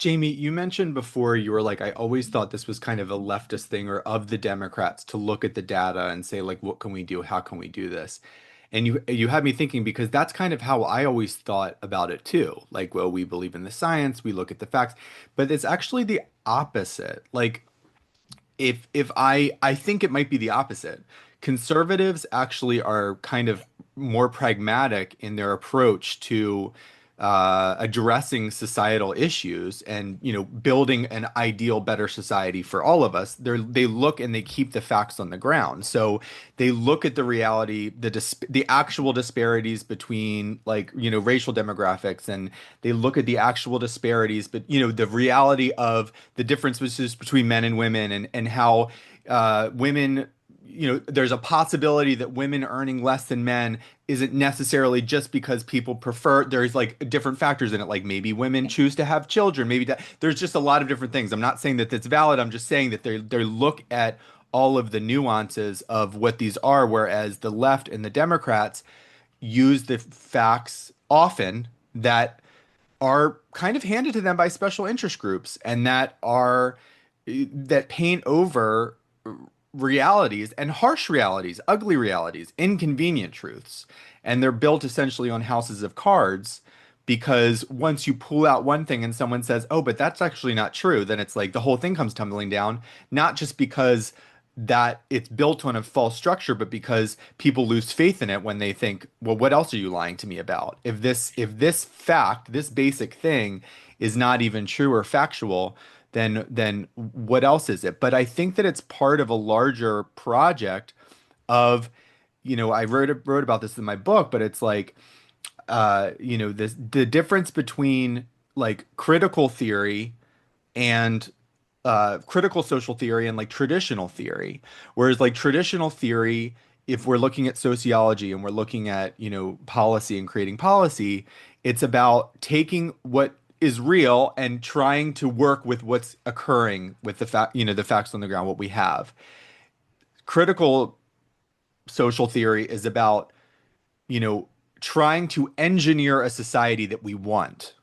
Jamie, you mentioned before you were like, I always thought this was kind of a leftist thing or of the Democrats to look at the data and say, like, what can we do? How can we do this? And you had me thinking because that's kind of how I always thought about it too. Like, well, we believe in the science, we look at the facts, but it's actually the opposite. Like, if I think it might be the opposite. Conservatives actually are kind of more pragmatic in their approach to addressing societal issues and building an ideal better society for all of us. They look and they keep the facts on the ground. So they look at the reality, the actual disparities between like racial demographics, and they look at the actual disparities, but the reality of the differences between men and women, and how women, there's a possibility that women earning less than men isn't necessarily just because people prefer, there's like different factors in it, like maybe women choose to have children, maybe that, there's just a lot of different things. I'm not saying that that's valid. I'm just saying that they look at all of the nuances of what these are, whereas the left and the Democrats use the facts often that are kind of handed to them by special interest groups and that paint over realities and harsh realities, ugly realities, inconvenient truths. And they're built essentially on houses of cards because once you pull out one thing and someone says, "Oh, but that's actually not true," then it's like the whole thing comes tumbling down, not just because that it's built on a false structure, but because people lose faith in it when they think, well, what else are you lying to me about? If this fact, this basic thing is not even true or factual, then what else is it? But I think that it's part of a larger project of, I wrote about this in my book, but it's like this the difference between like critical theory and critical social theory and like traditional theory. Whereas like traditional theory, if we're looking at sociology and we're looking at, policy and creating policy, it's about taking what is real and trying to work with what's occurring with the facts on the ground, what we have. Critical social theory is about, you know, trying to engineer a society that we want.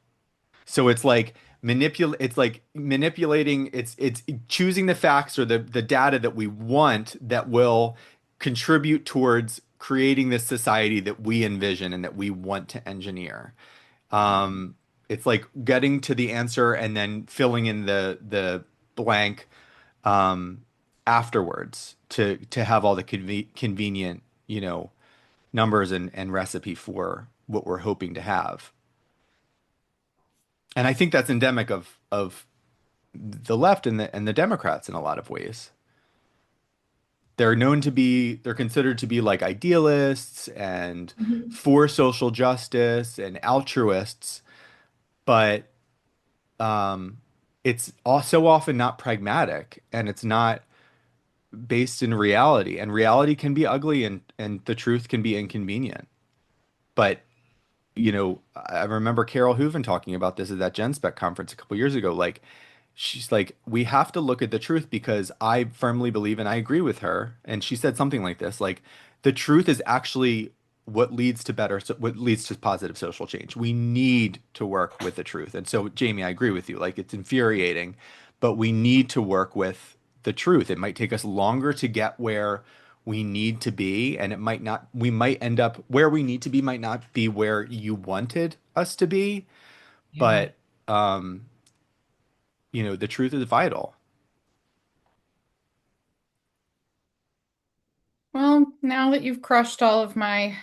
So it's like manipulating, it's choosing the facts or the data that we want that will contribute towards creating this society that we envision and that we want to engineer. Um, it's like getting to the answer and then filling in the blank um, afterwards to have all the convenient, numbers and recipe for what we're hoping to have. And I think that's endemic of the left and the Democrats in a lot of ways. They're considered to be like idealists and Mhm. for social justice and altruists, but um, it's also often not pragmatic and it's not based in reality. And reality can be ugly and the truth can be inconvenient. But I remember Carol Hooven talking about this at that GenSpec conference a couple years ago. Like, she's like, we have to look at the truth because I firmly believe, and I agree with her. And she said something like this, like, the truth is actually what leads to positive social change. We need to work with the truth. And so, Jamie, I agree with you. Like, it's infuriating, but we need to work with the truth. It might take us longer to get where we need to be, and we might end up where we need to be, might not be where you wanted us to be, Yeah. but um, the truth is vital. Well, now that you've crushed all of my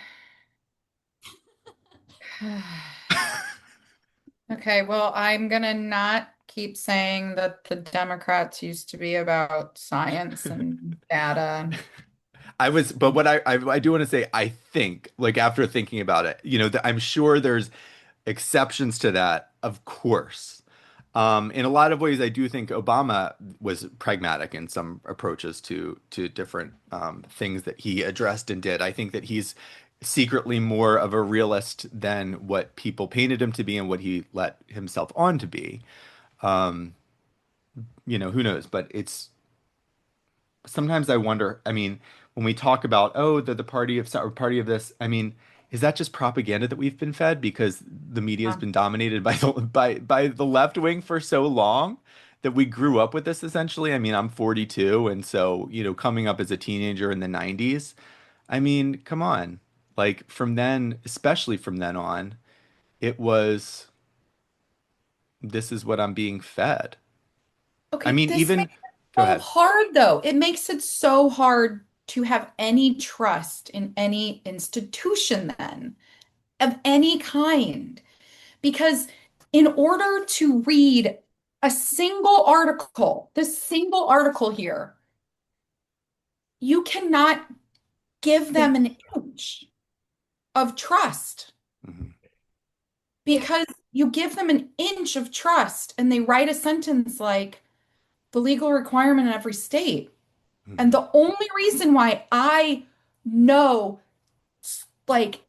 Okay, well, I'm gonna not keep saying that the Democrats used to be about science and data. But what I do want to say, I think, like after thinking about it, I'm sure there's exceptions to that, of course. In a lot of ways, I do think Obama was pragmatic in some approaches to different things that he addressed and did. I think that he's secretly more of a realist than what people painted him to be and what he let himself on to be. Um, who knows? But it's sometimes I wonder. I mean, when we talk about, oh, the party of or party of this, I mean, is that just propaganda that we've been fed because the media has Um, been dominated by the left wing for so long that we grew up with this essentially? I mean, I'm 42, and so, coming up as a teenager in the 90s, I mean, come on. Like from then, especially from then on, it was this is what I'm being fed. I okay, mean, this even makes it go so ahead. hard though. It makes it so hard to have any trust in any institution then of any kind. Because in order to read a single article, this single article here, you cannot give them an inch of trust Mhm, because you give them an inch of trust and they write a sentence like the legal requirement in every state. And mhm, the only reason why I know, like,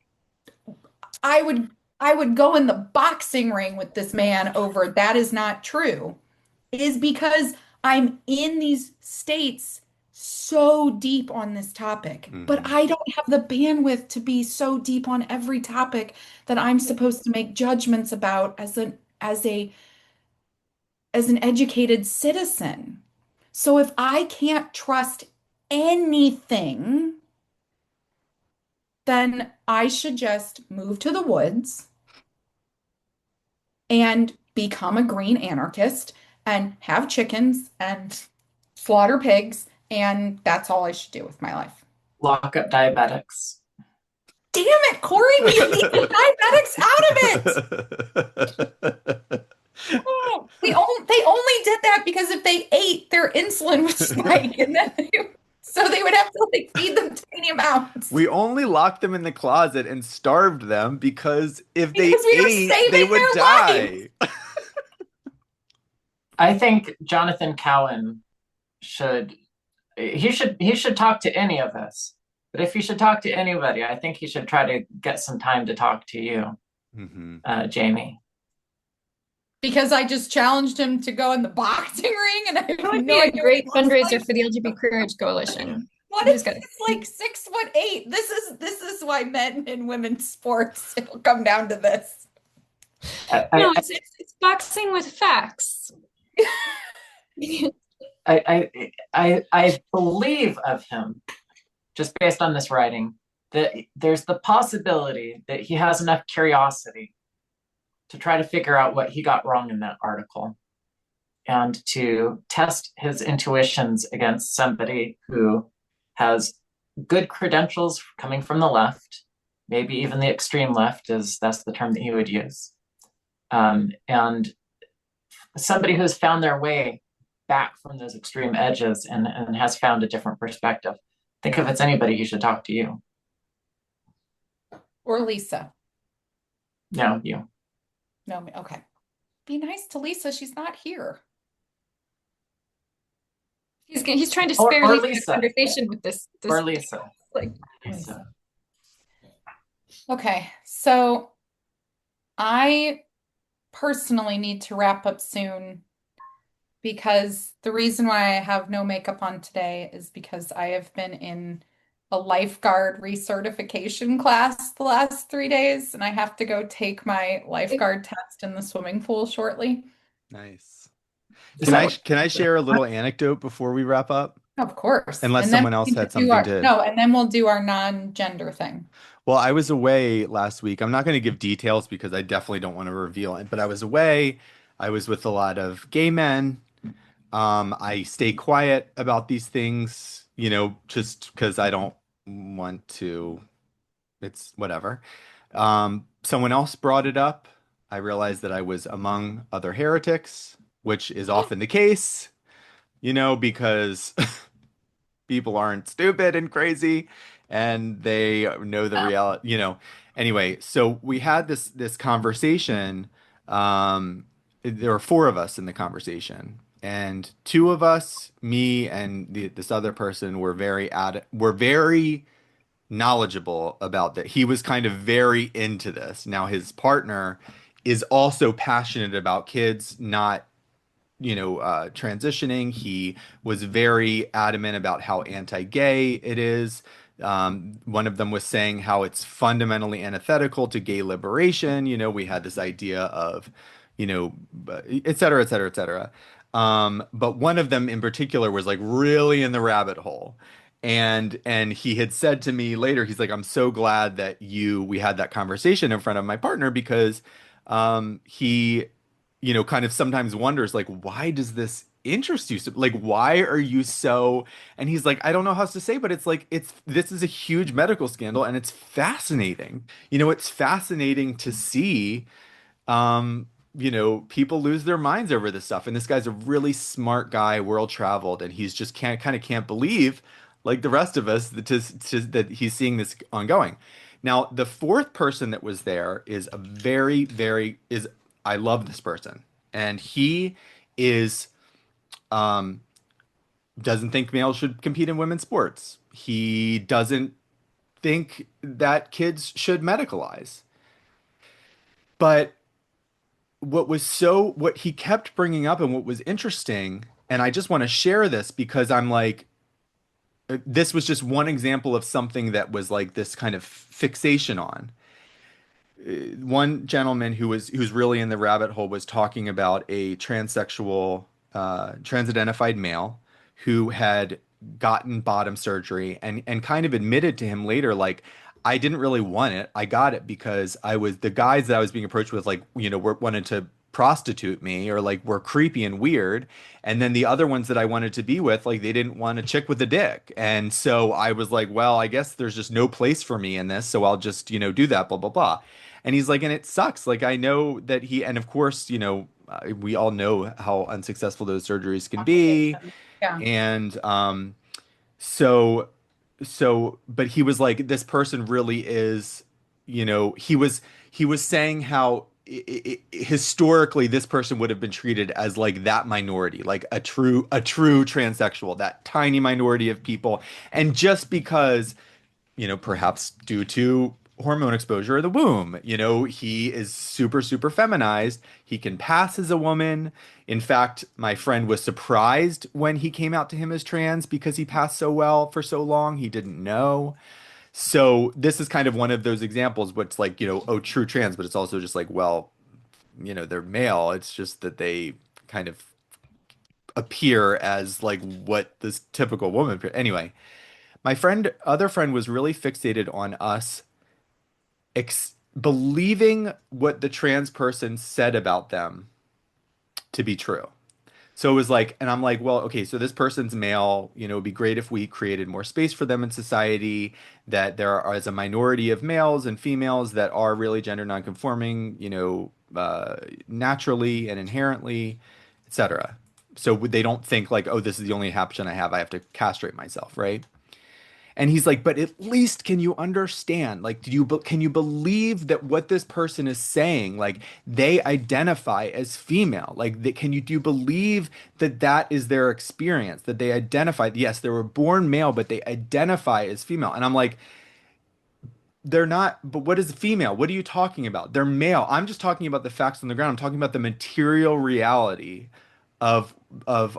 I would I would go in the boxing ring with this man over that is not true is because I'm in these states so deep on this topic, but mhm, I don't have the bandwidth to be so deep on every topic that I'm supposed to make judgments about as an educated citizen. So if I can't trust anything, then I should just move to the woods and become a green anarchist and have chickens and slaughter pigs, and that's all I should do with my life. Lock up diabetics. Damn it, Corey, we leave the diabetics out of it. Oh, they only did that because if they ate, their insulin would spike, and then so they would have to like feed them tiny amounts We only locked them in the closet and starved them because if they because we were ate, they saving would their lives. die. I think Jonathan Cowan should he should talk to any of us. But if he should talk to anybody, I think he should try to get some time to talk to you, Hmm. Jamie. Because I just challenged him to go in the boxing ring, and I have That would no be a idea what he great looks fundraiser like. for the LGBT Courage Coalition. What You if just got he's like 6'8"? This is why men in women's sports it'll come down to this. I, no, I, it's boxing with facts. I believe of him, just based on this writing, that there's the possibility that he has enough curiosity to try to figure out what he got wrong in that article and to test his intuitions against somebody who has good credentials coming from the left, maybe even the extreme left, is that's the term that he would use, and somebody who's found their way back from those extreme edges and has found a different perspective. I think if it's anybody, he should talk to you. Or Lisa. No, you. No, okay. Be nice to Lisa. She's not here. He's trying to Or, spare or Lisa a Lisa. conversation with this Or Lisa. like Lisa. Okay, so I personally need to wrap up soon because the reason why I have no makeup on today is because I have been in a lifeguard recertification class the last 3 days, and I have to go take my lifeguard test in the swimming pool shortly. Nice. Is Can that I what? can I share a little anecdote before we wrap up? Of course. Unless And then someone else we need had to do something our to. no, and then we'll do our non-gender thing. Well, I was away last week. I'm not going to give details because I definitely don't want to reveal it, but I was away. I was with a lot of gay men. I stay quiet about these things, just because I don't want to. It's whatever. Someone else brought it up. I realized that I was among other heretics, which is often the case, because people aren't stupid and crazy and they know the reality, Anyway, so we had this conversation. There were four of us in the conversation, and two of us, me and this other person, were very knowledgeable about that. He was kind of very into this. Now his partner is also passionate about kids not transitioning. He was very adamant about how anti-gay it is, One of them was saying how it's fundamentally antithetical to gay liberation. We had this idea of, et cetera, et cetera, et cetera. But one of them in particular was like really in the rabbit hole. And he had said to me later, he's like, I'm so glad that we had that conversation in front of my partner because he, kind of sometimes wonders like, why does this interest you so, like why are you so, and he's like, I don't know how else to say, but it's like this is a huge medical scandal and it's fascinating. It's fascinating to see people lose their minds over this stuff. And this guy's a really smart guy, world traveled, and he's just can't believe, like the rest of us, that he's seeing this ongoing. Now, the fourth person that was there is a very, very is I love this person, and he is um doesn't think males should compete in women's sports. He doesn't think that kids should medicalize. But what he kept bringing up and what was interesting, and I just want to share this because I'm like, this was just one example of something that was like this kind of fixation on. One gentleman who's really in the rabbit hole was talking about a transsexual, trans-identified male who had gotten bottom surgery and kind of admitted to him later, like, I didn't really want it. I got it because the guys that I was being approached with, like, wanted to prostitute me or like were creepy and weird. And then the other ones that I wanted to be with, like, they didn't want a chick with a dick. And so I was like, well, I guess there's just no place for me in this. So I'll just, do that, blah, blah, blah. And he's like, and it sucks. Like, I know that and of course, we all know how unsuccessful those surgeries can be. Yeah. And so, but he was like, this person really is, he was saying how historically this person would have been treated as like that minority, like a true transsexual, that tiny minority of people. And just because perhaps due to hormone exposure of the womb. He is super, super feminized. He can pass as a woman. In fact, my friend was surprised when he came out to him as trans because he passed so well for so long. He didn't know. So this is kind of one of those examples where it's like, oh, true trans, but it's also just like, well, they're male. It's just that they kind of appear as like what this typical woman. Anyway, other friend was really fixated on us believing what the trans person said about them to be true. So it was like, and I'm like, well, okay, so this person's male, it'd be great if we created more space for them in society, that there are as a minority of males and females that are really gender nonconforming, naturally and inherently, etc. So they don't think like, oh, this is the only option I have. I have to castrate myself, right? And he's like, but at least can you understand? Like, can you believe that what this person is saying, like they identify as female? Like, do you believe that that is their experience, that they identify, yes, they were born male, but they identify as female. And I'm like, they're not, but what is a female? What are you talking about? They're male. I'm just talking about the facts on the ground. I'm talking about the material reality of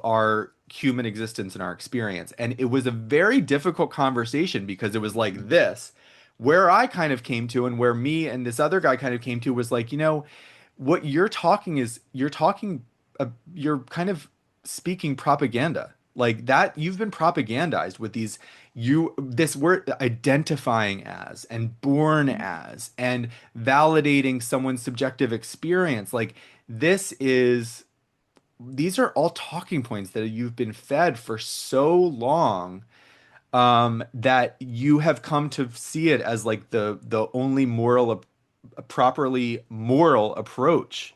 our human existence and our experience. And it was a very difficult conversation because it was like this, where I kind of came to and where me and this other guy kind of came to was like, what you're kind of speaking propaganda. Like that, you've been propagandized with this word identifying as and born as and validating someone's subjective experience. Like these are all talking points that you've been fed for so long, that you have come to see it as like the only properly moral approach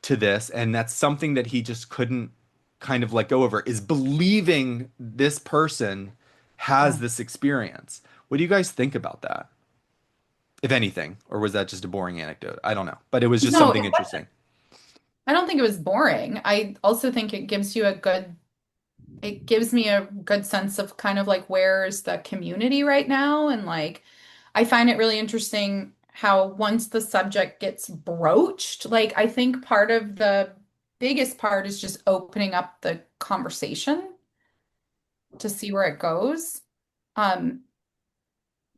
to this. And that's something that he just couldn't kind of let go over, is believing this person has Yeah. this experience. What do you guys think about that? If anything, or was that just a boring anecdote? I don't know, but it was just No, something interesting. I don't think it was boring. I also think it gives me a good sense of kind of like where's the community right now. And like, I find it really interesting how once the subject gets broached, like, I think part of the biggest part is just opening up the conversation to see where it goes. Um,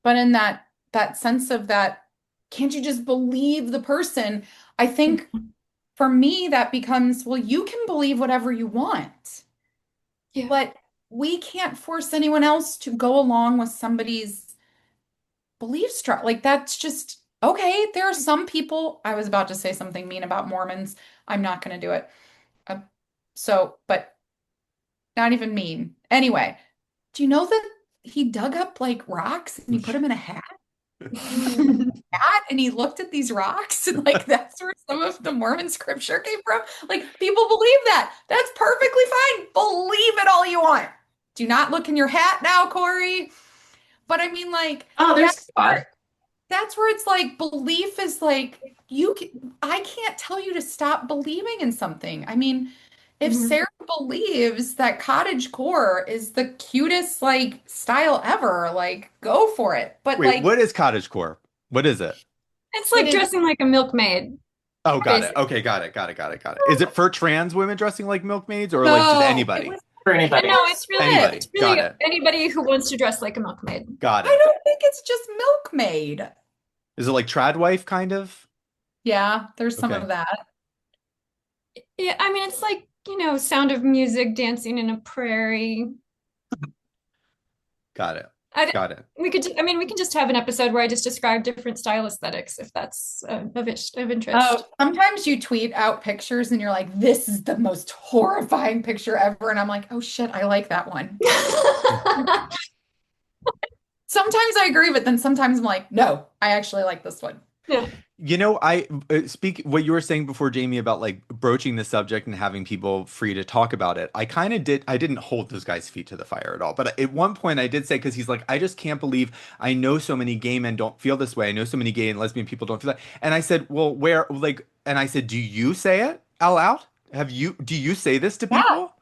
but in that sense of that, can't you just believe the person? I think for me that becomes, well, you can believe whatever you want, Yeah. but we can't force anyone else to go along with somebody's belief structure. Like that's just okay. There are some people, I was about to say something mean about Mormons. I'm not going to do it. Uh, but not even mean. Anyway, do you know that he dug up like rocks and he put them in a hat? Hat and he looked at these rocks and like that's where some of the Mormon scripture came from. Like people believe that. That's perfectly fine. Believe it all you want. Do not look in your hat now, Corey. But I mean, like, Oh, there's God. that's where it's like belief is like I can't tell you to stop believing in something. I mean, if Mhm. Sarah believes that cottage core is the cutest like style ever, like go for it. But Wait, like what is cottagecore? What is it? It's it like is dressing like a milkmaid, Oh, got it. basically. Okay, got it. Got it. Got it. Got it. Is it for trans women dressing like milkmaids or like just no, it anybody? was For And anybody. no, it's Anybody. Got really it. anybody who wants to dress like a milkmaid. Got I it. don't think it's just milkmaid. Is it like tradwife kind of? Yeah, there's some Okay. of that. Yeah, I mean, it's like, Sound of Music, dancing in a prairie. Got it. I, Got it. we can just have an episode where I just describe different style aesthetics if that's of interest. Oh, sometimes you tweet out pictures and you're like, this is the most horrifying picture ever. And I'm like, oh shit, I like that one. Sometimes I agree, but then sometimes I'm like, no, I actually like this one. Yeah. I speak what you were saying before, Jamie, about like broaching the subject and having people free to talk about it. I kind of did. I didn't hold those guys' feet to the fire at all. But at one point, I did say, because he's like, I just can't believe I know so many gay men don't feel this way. I know so many gay and lesbian people don't feel that. And I said, well, where, like, and I said, do you say it out loud? Do you say this to Yeah. people?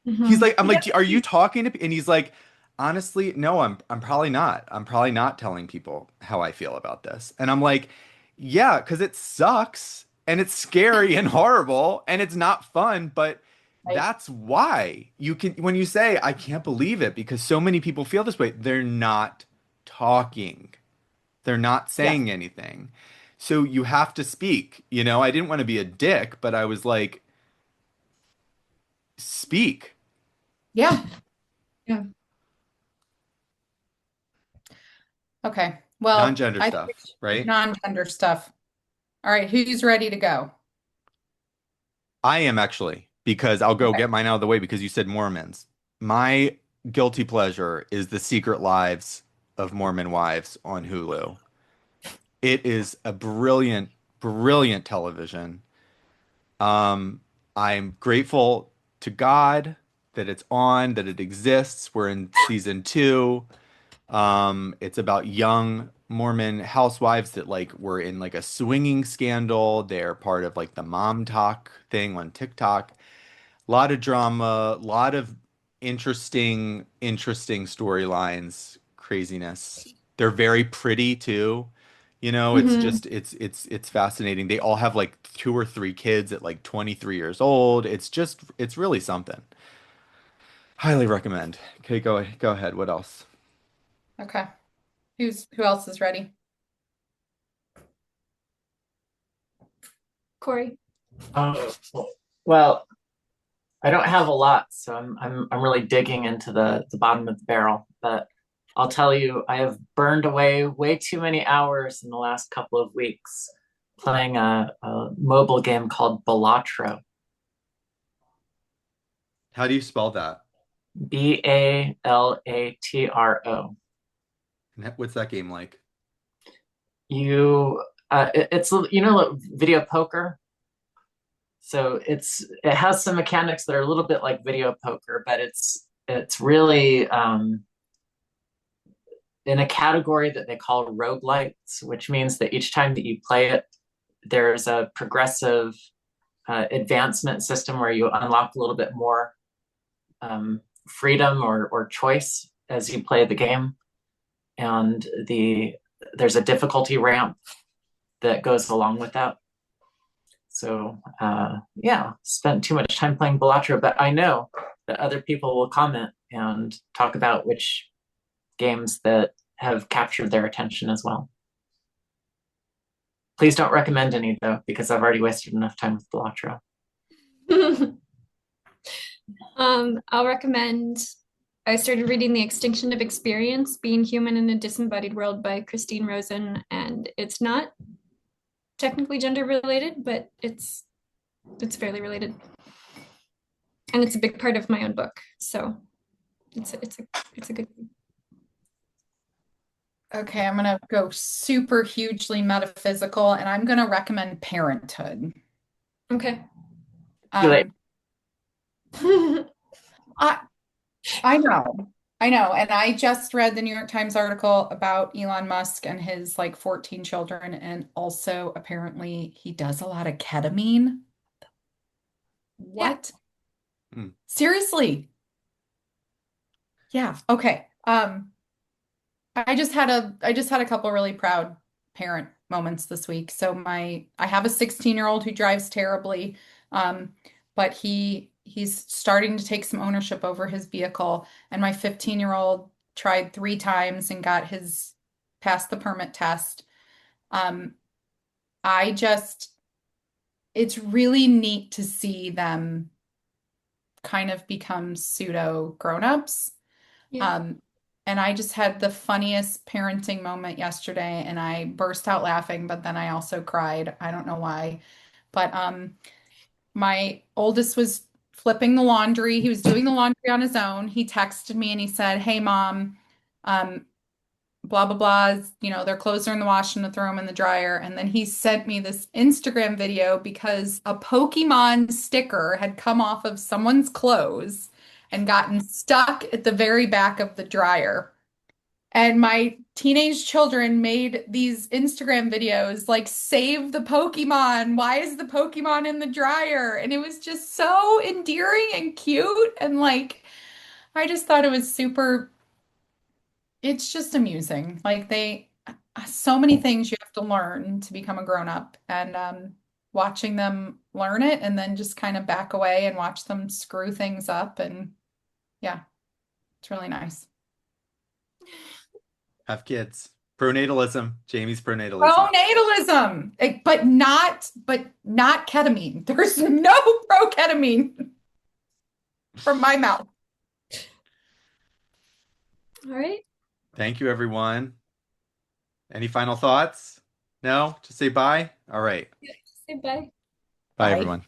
He's Mhm. like, I'm like, are you talking to? And he's like, honestly, no, I'm probably not. I'm probably not telling people how I feel about this. And I'm like, yeah, because it sucks and it's scary and horrible and it's not fun, but Right. that's why you can, when you say, I can't believe it because so many people feel this way, they're not talking. They're not Yes. saying anything. So you have to speak. I didn't want to be a dick, but I was like, speak. Yeah. Yeah. Okay. Well, Non-gender I think stuff, right? non-gender stuff. All right, who's ready to go? I am actually, because I'll go Okay. get mine out of the way because you said Mormons. My guilty pleasure is The Secret Lives of Mormon Wives on Hulu. It is a brilliant, brilliant television. Um, I'm grateful to God that it's on, that it exists. We're in season 2. It's about young Mormon housewives that like were in like a swinging scandal. They're part of like the mom talk thing on TikTok. A lot of drama, a lot of interesting storylines, craziness. They're very pretty too. It's Mhm. just it's fascinating. They all have like 2 or 3 kids at like 23 years old. It's really something. Highly recommend. Okay, go ahead. What else? Okay. Who else is ready? Corey. Oh, well, I don't have a lot, so I'm really digging into the bottom of the barrel. But I'll tell you, I have burned away way too many hours in the last couple of weeks playing a mobile game called Balatro. How do you spell that? Balatro. What's that game like? It's video poker. So it has some mechanics that are a little bit like video poker, but it's really in a category that they call roguelites, which means that each time that you play it, there's a progressive advancement system where you unlock a little bit more freedom or choice as you play the game. And there's a difficulty ramp that goes along with that. So yeah, spent too much time playing Balatro, but I know that other people will comment and talk about which games that have captured their attention as well. Please don't recommend any though, because I've already wasted enough time with Belatro. I'll recommend. I started reading The Extinction of Experience: Being Human in a Disembodied World by Christine Rosen, and it's not technically gender related, but it's fairly related, and it's a big part of my own book. So it's a good. Okay, I'm gonna go super hugely metaphysical, and I'm gonna recommend Parenthood. Okay. Too late. I I know. I know. And I just read the New York Times article about Elon Musk and his like 14 children, and also apparently he does a lot of ketamine. What? Hmm. Seriously? Yeah. Okay. I just had a couple really proud parent moments this week. So I have a 16-year-old who drives terribly, um, but he's starting to take some ownership over his vehicle, and my 15-year-old tried 3 times and got his passed the permit test. Um, I just it's really neat to see them kind of become pseudo grown-ups. Yeah. Um, and I just had the funniest parenting moment yesterday, and I burst out laughing, but then I also cried. I don't know why. But my oldest was flipping the laundry. He was doing the laundry on his own. He texted me and he said, "Hey, mom, um, blah blah blah. Their clothes are in the wash and to throw them in the dryer." And then he sent me this Instagram video because a Pokemon sticker had come off of someone's clothes and gotten stuck at the very back of the dryer. And my teenage children made these Instagram videos like, "Save the Pokemon. Why is the Pokemon in the dryer?" And it was just so endearing and cute. And like, I just thought it was super, it's just amusing. Like, so many things you have to learn to become a grown up. And watching them learn it and then just kind of back away and watch them screw things up. And yeah, it's really nice. Have kids. Pronatalism. Jamie's pronatalism. Pronatalism, but not ketamine. There's no pro ketamine from my mouth. All right. Thank you, everyone. Any final thoughts? No? Just say bye? All right. Say bye. Bye, Bye. everyone.